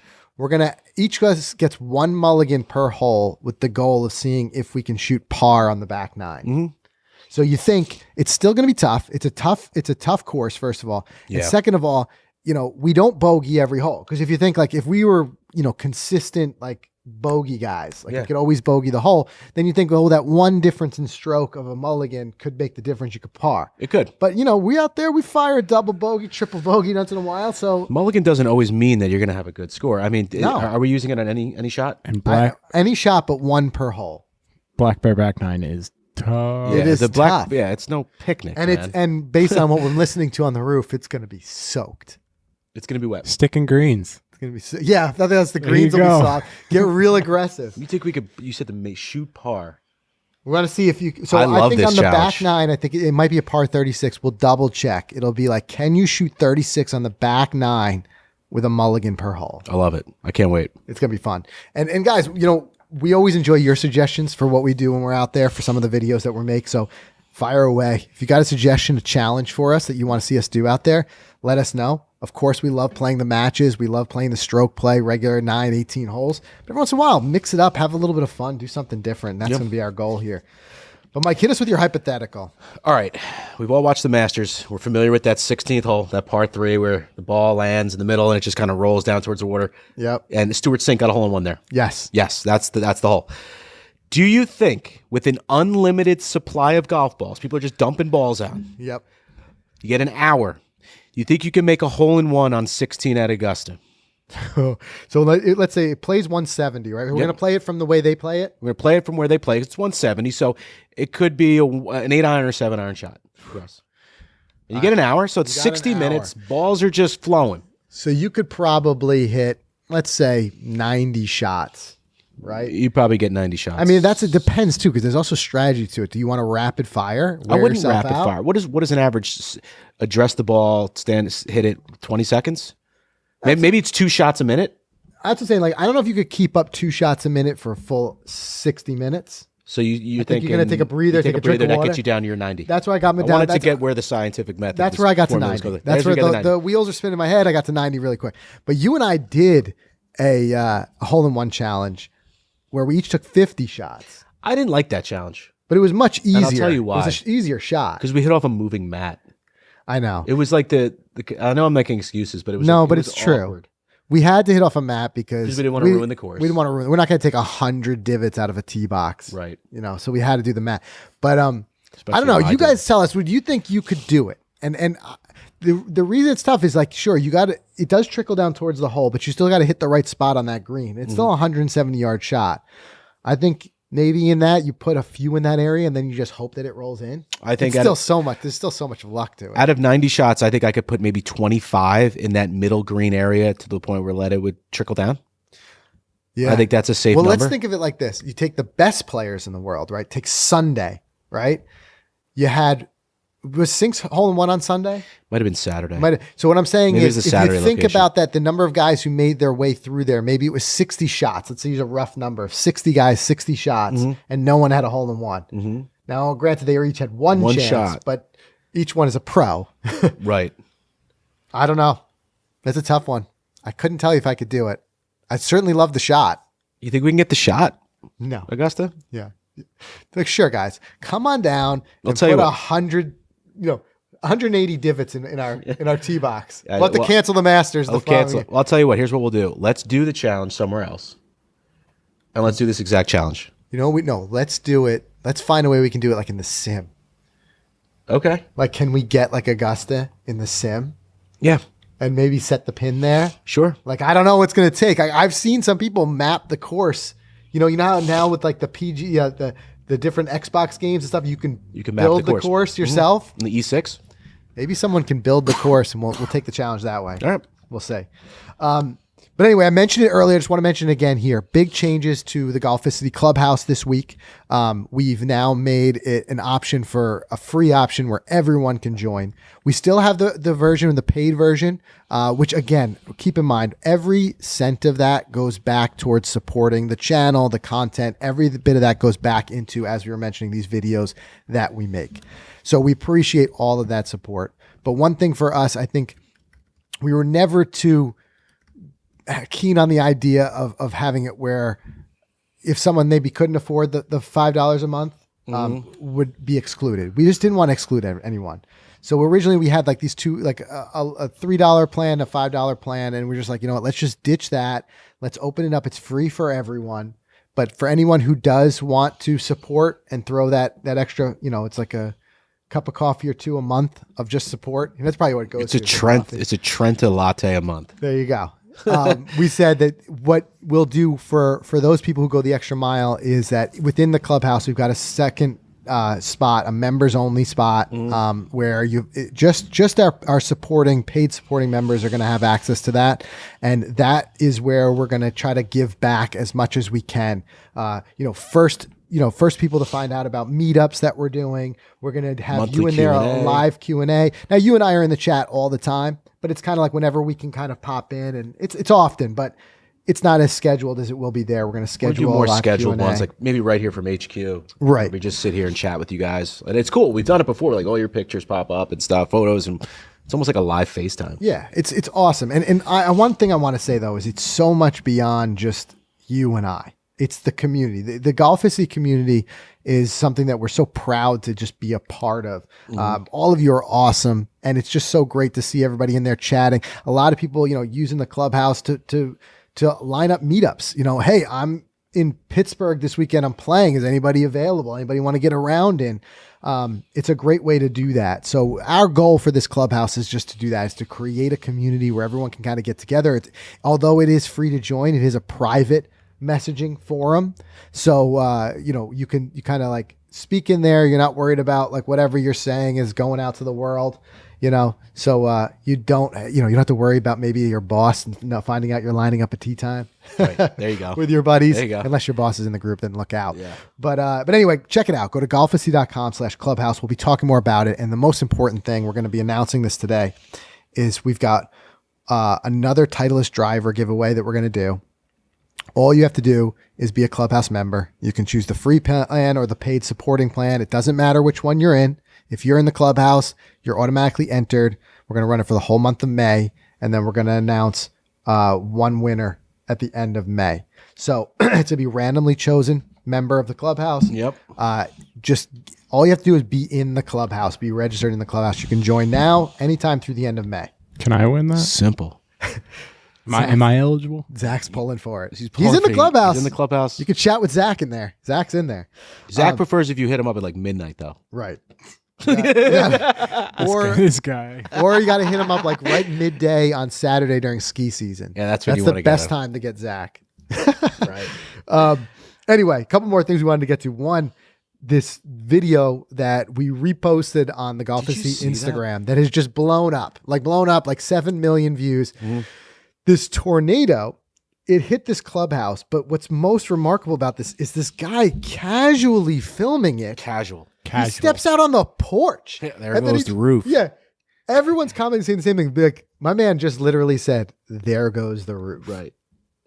S1: Each of us gets 1 mulligan per hole with the goal of seeing if we can shoot par on the back 9.
S2: Mm-hmm.
S1: So you think it's still going to be tough. It's a tough course, first of all.
S2: Yeah.
S1: And second of all, we don't bogey every hole. Because if you think like if we were, consistent like bogey guys, like you could always bogey the hole, then you think, oh, that one difference in stroke of a mulligan could make the difference. You could par.
S2: It could.
S1: But we out there, we fire a double bogey, triple bogey once in a while. So
S2: mulligan doesn't always mean that you're going to have a good score. I mean,
S1: no.
S2: Are we using it on any shot?
S3: And
S1: any shot but 1 per hole.
S3: Black Bear back 9 is tough.
S1: It is tough.
S2: Yeah, it's no picnic,
S1: and
S2: man.
S1: And based on what we're listening to on the roof, it's going to be soaked.
S2: It's going to be wet.
S3: Sticking greens.
S1: It's going to be yeah. I think that's the greens will be soft. Get real aggressive.
S2: You think we could? You said to shoot par.
S1: We're going to see if you. So I think on the back 9, I think it might be a par 36. We'll double check. It'll be like, can you shoot 36 on the back 9 with a mulligan per hole?
S2: I love it. I can't wait.
S1: It's going to be fun. And guys, we always enjoy your suggestions for what we do when we're out there for some of the videos that we make. So fire away. If you got a suggestion, a challenge for us that you want to see us do out there, let us know. Of course, we love playing the matches. We love playing the stroke play, regular 9, 18 holes. But every once in a while, mix it up, have a little bit of fun, do something different. That's going to be our goal here. But Mike, hit us with your hypothetical.
S2: All right. We've all watched the Masters. We're familiar with that 16th hole, that par 3 where the ball lands in the middle and it just kind of rolls down towards the water.
S1: Yep.
S2: And Stuart Sink got a hole in one there.
S1: Yes.
S2: Yes, that's the hole. Do you think with an unlimited supply of golf balls, people are just dumping balls out?
S1: Yep.
S2: You get an hour. You think you can make a hole in one on 16 at Augusta?
S1: So let's say it plays 170, right? We're going to play it from the way they play it?
S2: We're going to play it from where they play. It's 170, so it could be an 8-iron or 7-iron shot. Yes. And you get an hour, so it's 60 minutes. Balls are just flowing.
S1: So you could probably hit, let's say, 90 shots, right?
S2: You probably get 90 shots.
S1: I mean, it depends, too, because there's also strategy to it. Do you want to rapid fire?
S2: I wouldn't rapid fire. What is an average address the ball, hit it 20 seconds? Maybe it's 2 shots a minute.
S1: That's what I'm saying. Like, I don't know if you could keep up 2 shots a minute for a full 60 minutes.
S2: So you
S1: think you're going to take a breather, take a drink of
S2: that
S1: water.
S2: gets you down to your 90.
S1: That's where I got me down.
S2: I wanted to get where the scientific method.
S1: That's where I got to 90. That's where the wheels are spinning in my head. I got to 90 really quick. But you and I did a hole-in-one challenge where we each took 50 shots.
S2: I didn't like that challenge.
S1: But it was much easier.
S2: And I'll tell you why.
S1: It was an easier shot.
S2: Because we hit off a moving mat.
S1: I know.
S2: It was like I know I'm making excuses, but it was
S1: it's true.
S2: Awkward.
S1: We had to hit off a mat because
S2: we didn't want to ruin the course.
S1: We didn't want to ruin. We're not going to take 100 divots out of a tee box,
S2: right?
S1: So we had to do the mat. But I don't know. You guys tell us. Would you think you could do it? And the reason it's tough is like, sure, you got to. It does trickle down towards the hole, but you still got to hit the right spot on that green. It's still a 170-yard shot. I think maybe in that you put a few in that area and then you just hope that it rolls in.
S2: I think
S1: there's still so much luck to it.
S2: Out of 90 shots, I think I could put maybe 25 in that middle green area to the point where it would trickle down. Yeah. I think that's a safe number.
S1: Well, let's think of it like this. You take the best players in the world, right? Take Sunday, right? Was Sink's hole-in-one on Sunday?
S2: Might have been Saturday.
S1: So what I'm saying
S2: maybe
S1: is, if you think
S2: location.
S1: about that, the number of guys who made their way through there, maybe it was 60 shots. Let's use a rough number of 60 guys, 60 shots, and no one had a hole-in-one. Mm-hmm. Now, granted, they each had one chance, shot. But each one is a pro.
S2: Right.
S1: I don't know. That's a tough one. I couldn't tell you if I could do it. I certainly love the shot.
S2: You think we can get the shot?
S1: No.
S2: Augusta?
S1: Yeah. Like, sure, guys. Come on down and put 100... 180 divots in our tee box. We'll have to cancel the Masters.
S2: I'll tell you what. Here's what we'll do. Let's do the challenge somewhere else, and let's do this exact challenge.
S1: Let's do it. Let's find a way we can do it like in the sim.
S2: Okay.
S1: Like, can we get like Augusta in the sim?
S2: Yeah.
S1: And maybe set the pin there.
S2: Sure.
S1: Like, I don't know what's going to take. I've seen some people map the course. You know how now with like the PG, the different Xbox games and stuff, you can build the course yourself.
S2: The E6.
S1: Maybe someone can build the course, and we'll take the challenge that way.
S2: All right,
S1: we'll see. But anyway, I mentioned it earlier. I just want to mention it again here. Big changes to the Golficity Clubhouse this week. We've now made it an option for a free option where everyone can join. We still have the version, the paid version, which again, keep in mind, every cent of that goes back towards supporting the channel, the content. Every bit of that goes back into, as we were mentioning, these videos that we make. So we appreciate all of that support. But one thing for us, I think we were never too keen on the idea of having it where if someone maybe couldn't afford the $5 a month would be excluded. We just didn't want to exclude anyone. So originally we had like these two, like a $3 plan, a $5 plan. And we're just like, you know what, let's just ditch that. Let's open it up. It's free for everyone. But for anyone who does want to support and throw that extra, it's like a cup of coffee or two a month of just support. And that's probably what it goes to.
S2: It's a Trenta latte a month.
S1: There you go. We said that what we'll do for those people who go the extra mile is that within the clubhouse, we've got a second spot, a members only spot, where our paid supporting members are going to have access to that. And that is where we're going to try to give back as much as we can. First people to find out about meetups that we're doing. We're going to have monthly you in there, a live Q&A. Now, you and I are in the chat all the time, but it's kind of like whenever we can kind of pop in, and it's often, but it's not as scheduled as it will be there. We're going to schedule
S2: more scheduled
S1: Q&A.
S2: ones, like maybe right here from HQ.
S1: Right.
S2: We just sit here and chat with you guys. And it's cool. We've done it before. Like all your pictures pop up and stuff, photos, and it's almost like a live FaceTime.
S1: Yeah, it's awesome. And one thing I want to say, though, is it's so much beyond just you and I. It's the community. The Golficity community is something that we're so proud to just be a part of. All of you are awesome, and it's just so great to see everybody in there chatting. A lot of people, using the clubhouse to line up meetups. Hey, I'm in Pittsburgh this weekend. I'm playing. Is anybody available? Anybody want to get around in? It's a great way to do that. So our goal for this clubhouse is just to do that, is to create a community where everyone can kind of get together. Although it is free to join, it is a private messaging forum. So, you kind of like speak in there. You're not worried about like whatever you're saying is going out to the world, so you don't have to worry about maybe your boss finding out you're lining up a tea time.
S2: Right. There you go.
S1: With your buddies.
S2: There you go. Unless
S1: your boss is in the group, then look out.
S2: Yeah.
S1: But anyway, check it out. Go to golficity.com/clubhouse. We'll be talking more about it. And the most important thing, we're going to be announcing this today, is we've got another Titleist driver giveaway that we're going to do. All you have to do is be a Clubhouse member. You can choose the free plan or the paid supporting plan. It doesn't matter which one you're in. If you're in the Clubhouse, you're automatically entered. We're going to run it for the whole month of May, and then we're going to announce one winner at the end of May. So to be randomly chosen member of the Clubhouse.
S2: Yep.
S1: Just all you have to do is be in the Clubhouse, be registered in the Clubhouse. You can join now, anytime through the end of May.
S3: Can I win that?
S2: Simple.
S3: Am I eligible?
S1: Zach's pulling for it.
S2: He's
S1: in the Clubhouse.
S2: He's in the Clubhouse.
S1: You can chat with Zach in there. Zach's in there.
S2: Zach prefers if you hit him up at like midnight, though.
S1: Right. Yeah.
S3: This guy.
S1: Or you got to hit him up like right midday on Saturday during ski season.
S2: Yeah, that's when you want to get
S1: That's the best
S2: him.
S1: time to get Zach.
S2: Right.
S1: Anyway, a couple more things we wanted to get to. One, this video that we reposted on the Golficity Instagram that has just blown up like 7 million views. Mm-hmm. This tornado, it hit this clubhouse, but what's most remarkable about this is this guy casually filming it.
S2: Casual.
S1: He steps out on the porch.
S2: Yeah, there goes the roof.
S1: Yeah. Everyone's commenting saying the same thing. Like, my man just literally said, there goes the roof.
S2: Right.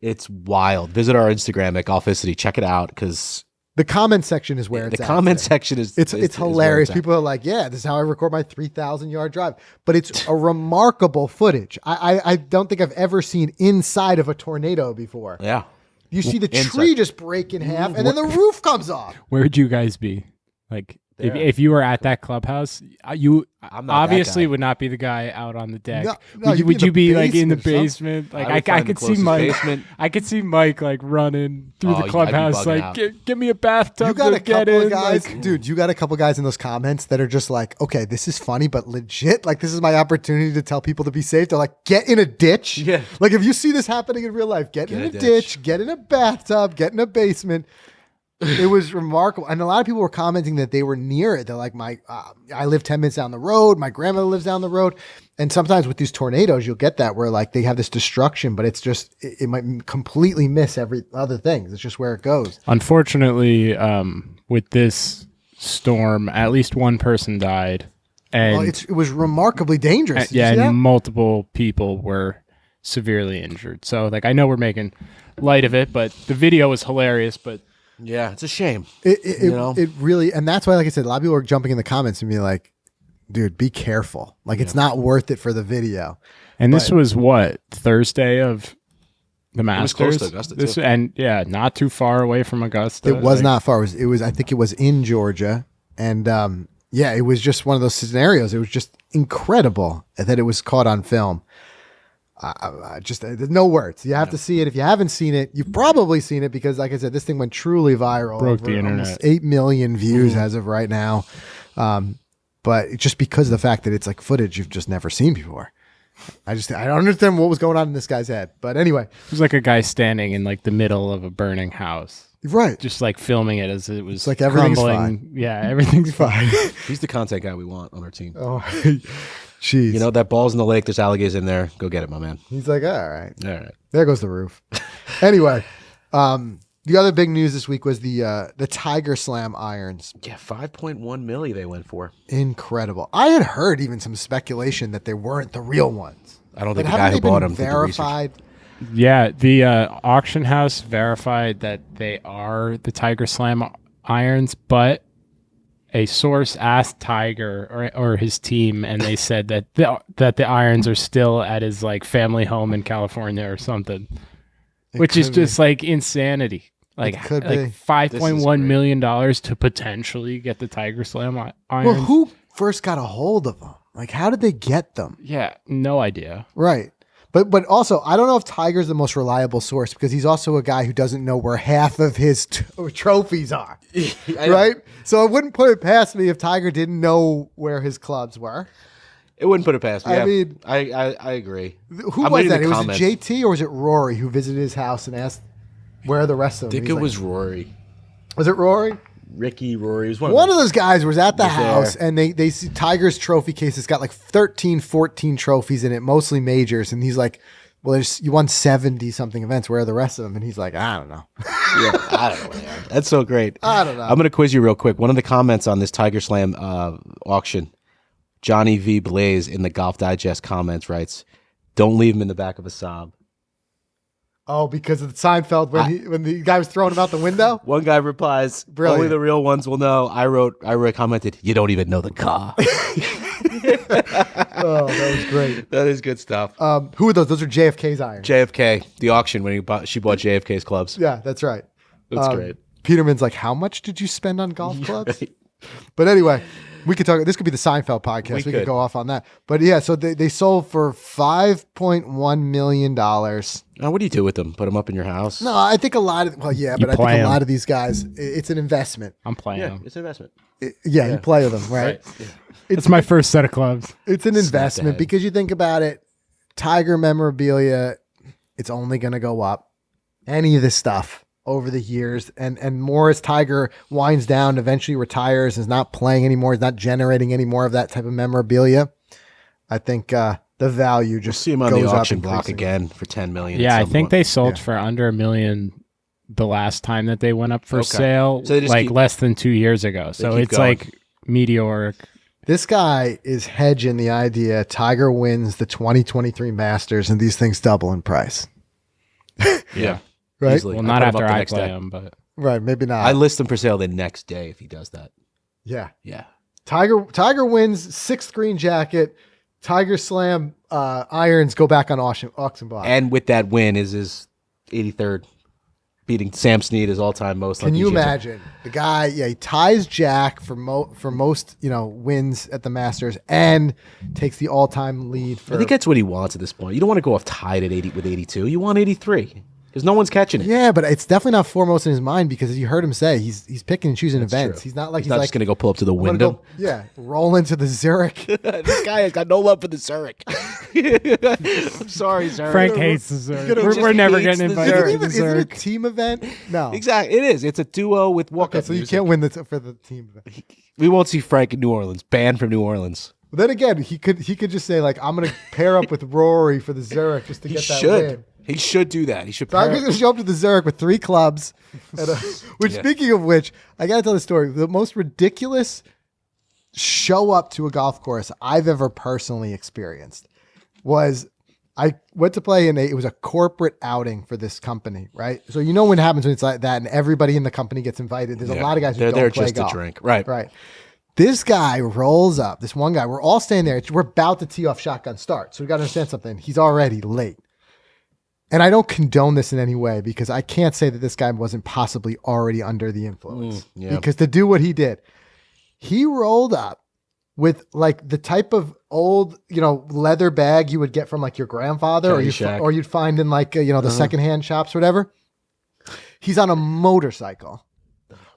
S2: It's wild. Visit our Instagram at Golficity. Check it out because
S1: the comment section is where it's
S2: the
S1: at.
S2: comment section is
S1: it's hilarious. People are like, yeah, this is how I record my 3,000 yard drive. But it's a remarkable footage. I don't think I've ever seen inside of a tornado before.
S2: Yeah.
S1: You see the tree just break in half and then the roof comes off.
S3: Where'd you guys be? Like, if you were at that clubhouse, you obviously would not be the guy out on the deck.
S1: No,
S3: would you be like in the basement? Like I could see Mike.
S2: Basement.
S3: I could see Mike like running through the clubhouse, like give me a bathtub.
S1: You got
S3: a
S1: couple of guys, dude. You got a couple guys in those comments that are just like, okay, this is funny, but legit, like this is my opportunity to tell people to be safe. They're like, get in a ditch.
S2: Yeah.
S1: Like if you see this happening in real life, get in a ditch, get in a bathtub, get in a basement. It was remarkable. And a lot of people were commenting that they were near it. They're like, I live 10 minutes down the road. My grandmother lives down the road. And sometimes with these tornadoes, you'll get that where like they have this destruction, but it's just, it might completely miss every other thing. It's just where it goes.
S3: Unfortunately, with this storm, at least one person died. And
S1: it was remarkably dangerous.
S3: And multiple people were severely injured. So like, I know we're making light of it, but the video was hilarious, but
S2: yeah, it's a shame.
S1: It really, and that's why, like I said, a lot of people are jumping in the comments and being like, dude, be careful. Like, it's not worth it for the video.
S3: And this was what, Thursday of the Masters?
S2: It was close to Augusta, too.
S3: And not too far away from Augusta.
S1: It was not far. It was, I think it was in Georgia. And it was just one of those scenarios. It was just incredible that it was caught on film. There's no words. You have to see it. If you haven't seen it, you've probably seen it because, like I said, this thing went truly viral.
S3: Broke the internet.
S1: Almost 8 million views as of right now. But it's just because of the fact that it's like footage you've just never seen before. I don't understand what was going on in this guy's head. But anyway,
S3: it was like a guy standing in like the middle of a burning house.
S1: Right.
S3: Just like filming it as it was
S1: it's like everything's
S3: crumbling.
S1: Fine.
S3: Yeah, everything's fine.
S2: He's the content guy we want on our team.
S1: Oh, jeez.
S2: You know, that ball's in the lake. There's alligators in there. Go get it, my man.
S1: He's like, all right.
S2: All right.
S1: There goes the roof. Anyway, the other big news this week was the Tiger Slam irons.
S2: Yeah, 5.1 milli they went for.
S1: Incredible. I had heard even some speculation that they weren't the real ones.
S2: I don't think the guy who bought them
S1: verified.
S3: Yeah, the auction house verified that they are the Tiger Slam irons, but a source asked Tiger or his team, and they said that the irons are still at his like family home in California or something, which is just like insanity. Like $5.1 million to potentially get the Tiger Slam irons.
S1: Well, who first got a hold of them? Like, how did they get them?
S3: Yeah, no idea.
S1: Right. But also, I don't know if Tiger's the most reliable source because he's also a guy who doesn't know where half of his trophies are. Right? So I wouldn't put it past me if Tiger didn't know where his clubs were.
S2: It wouldn't put it past me.
S1: I mean,
S2: I agree.
S1: Who was that? Was it JT or was it Rory who visited his house and asked where are the rest of them?
S2: I think it was Rory.
S1: Was it Rory?
S2: Rory was
S1: one of those guys was at the house and they see Tiger's trophy case. It's got like 13, 14 trophies in it, mostly majors. And he's like, well, you won 70 something events. Where are the rest of them? And he's like, I don't know.
S2: Yeah, I don't know where they are. That's so great.
S1: I don't know.
S2: I'm going to quiz you real quick. One of the comments on this Tiger Slam auction, Johnny V. Blaze in the Golf Digest comments writes, don't leave him in the back of a Saab.
S1: Oh, because of the Seinfeld when the guy was throwing him out the window?
S2: One guy replies,
S1: Brilliant.
S2: Only the real ones will know. I commented, you don't even know the car.
S1: Oh, that was great.
S2: That is good stuff.
S1: Who are those? Those are JFK's irons.
S2: JFK, the auction when she bought JFK's clubs.
S1: Yeah, that's right.
S2: That's great.
S1: Peterman's like, how much did you spend on golf clubs?
S2: Right.
S1: But anyway, we could talk. This could be the Seinfeld podcast. We could go off on that. But yeah, so they sold for $5.1 million.
S2: Now, what do you do with them? Put them up in your house?
S1: No, I think a lot of, I think a lot of these guys, it's an investment.
S3: I'm playing
S2: Yeah,
S3: them.
S2: it's an investment.
S1: You play with them, right?
S2: Yeah.
S3: It's my first set of clubs.
S1: It's an investment because you think about it, Tiger memorabilia, it's only going to go up. Any of this stuff over the years, and more as Tiger winds down, eventually retires, is not playing anymore, is not generating any more of that type of memorabilia. I think the value just
S2: see him on
S1: goes
S2: the
S1: up
S2: auction block again for $10 million.
S3: Yeah, I think they sold for under $1 million the last time that they went up for sale,
S2: so like
S3: less than 2 years ago. So it's
S2: going.
S3: like meteoric.
S1: This guy is hedging the idea Tiger wins the 2023 Masters and these things double in price.
S2: Yeah.
S1: Right?
S2: Easily.
S3: Well, not after I
S2: next
S3: play
S2: day.
S3: them, but
S1: Right, maybe not.
S2: I list them for sale the next day if he does that.
S1: Yeah.
S2: Yeah.
S1: Tiger wins 6th green jacket. Tiger Slam irons go back on auction block.
S2: And with that win is his 83rd, beating Sam Snead, his all-time most.
S1: Can you imagine the guy? Yeah, he ties Jack for most wins at the Masters and takes the all-time lead.
S2: I think that's what he wants at this point. You don't want to go off tied at 80 with 82. You want 83 because no one's catching it.
S1: Yeah, but it's definitely not foremost in his mind because as you heard him say, he's picking and choosing events.
S2: True.
S1: He's not like
S2: he's not just going to go pull up to the Wyndham.
S1: Roll into the Zurich.
S2: This guy has got no love for the Zurich. I'm sorry, Zurich.
S3: Frank hates the Zurich.
S2: He
S3: We're never
S2: hates
S3: getting
S2: the
S3: invited
S2: Zurich.
S3: to the
S1: Is it a
S3: Zurich.
S1: team event? No.
S2: Exactly. It is. It's a duo with walk-up
S1: Okay, so you
S2: music.
S1: can't win for the team event.
S2: We won't see Frank in New Orleans. Banned from New Orleans.
S1: But then again, he could just say like, I'm going to pair up with Rory for the Zurich just to
S2: He
S1: get that
S2: should.
S1: win.
S2: He should do that. He should.
S1: So I'm going to show up to the Zurich with 3 clubs. Which, speaking of which, I got to tell the story. The most ridiculous show up to a golf course I've ever personally experienced was I went to play it was a corporate outing for this company, right? So you know what happens when it's like that and everybody in the company gets invited. There's a lot of guys who
S2: They're
S1: don't
S2: there
S1: play
S2: just
S1: golf.
S2: to drink. Right.
S1: Right. This guy rolls up. This one guy, we're all staying there. We're about to tee off shotgun start. So we got to understand something. He's already late. And I don't condone this in any way because I can't say that this guy wasn't possibly already under the influence. Because to do what he did, he rolled up with like the type of old, leather bag you would get from like your grandfather or you'd find in like, the secondhand shops, whatever. He's on a motorcycle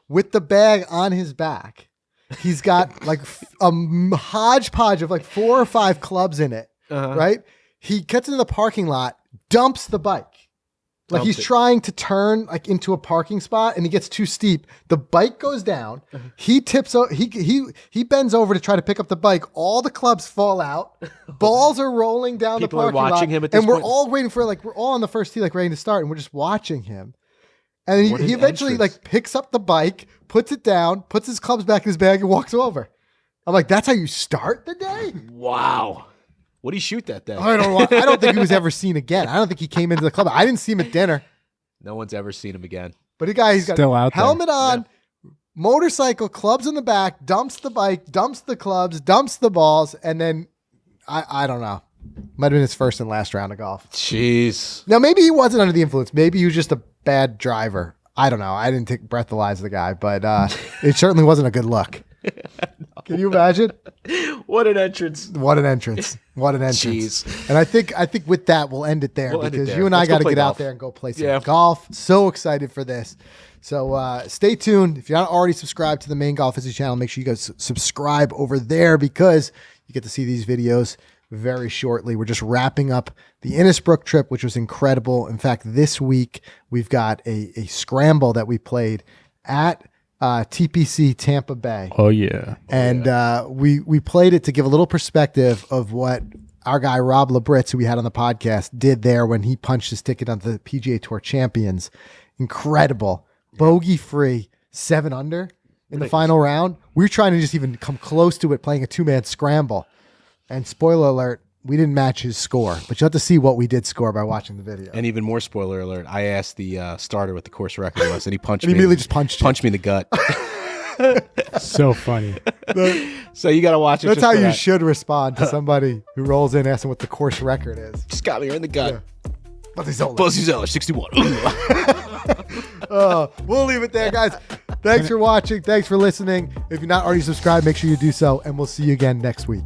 S1: with the bag on his back. He's got like a hodgepodge of like 4 or 5 clubs in it, right? He gets into the parking lot, dumps the bike. Like he's trying to turn like into a parking spot and he gets too steep. The bike goes down. He tips he bends over to try to pick up the bike. All the clubs fall out. Balls are rolling down
S2: People
S1: the parking
S2: are watching
S1: lot.
S2: him at this
S1: and we're
S2: point.
S1: all waiting for we're all on the first tee ready to start and we're just watching him. And he eventually
S2: entrance.
S1: picks up the bike, puts it down, puts his clubs back in his bag and walks over. I'm like, that's how you start the day?
S2: Wow. What did he shoot that day?
S1: I don't think he was ever seen again. I don't think he came into the club. I didn't see him at dinner.
S2: No one's ever seen him again.
S1: But he's got
S3: Still out there.
S1: helmet on, motorcycle, clubs in the back, dumps the bike, dumps the clubs, dumps the balls, and then I don't know. Might have been his first and last round of golf.
S2: Jeez.
S1: Now maybe he wasn't under the influence. Maybe he was just a bad driver. I don't know. I didn't breathalyze the guy, but it certainly wasn't a good look. Can you imagine?
S2: What an entrance.
S1: What an entrance. What an entrance.
S2: Jeez.
S1: And I think with that we'll end it there
S2: We'll end it
S1: because
S2: there.
S1: you and I
S2: Let's go
S1: got to
S2: play
S1: get out
S2: golf.
S1: there and go play some golf. So excited for this. So stay tuned. If you're not already subscribed to the main Golficity channel, make sure you guys subscribe over there because you get to see these videos very shortly. We're just wrapping up the Innisbrook trip, which was incredible. In fact, this week we've got a scramble that we played at TPC Tampa Bay.
S3: Oh yeah.
S1: And we played it to give a little perspective of what our guy Rob Labritz, who we had on the podcast, did there when he punched his ticket onto the PGA Tour Champions. Incredible. Bogey free, 7 under in the final round. We were trying to just even come close to it playing a 2-man scramble. And spoiler alert, we didn't match his score, but you'll have to see what we did score by watching the video.
S2: And even more spoiler alert, I asked the starter what the course record was, and he punched
S1: and he
S2: me.
S1: immediately just punched
S2: me in the gut.
S3: So funny.
S2: So you got to watch it.
S1: That's how you should respond to somebody who rolls in asking what the course record is.
S2: Just got me right in the gut.
S1: Yeah.
S2: Buzzy Zeller, 61.
S1: We'll leave it there, guys. Thanks for watching. Thanks for listening. If you're not already subscribed, make sure you do so, and we'll see you again next week.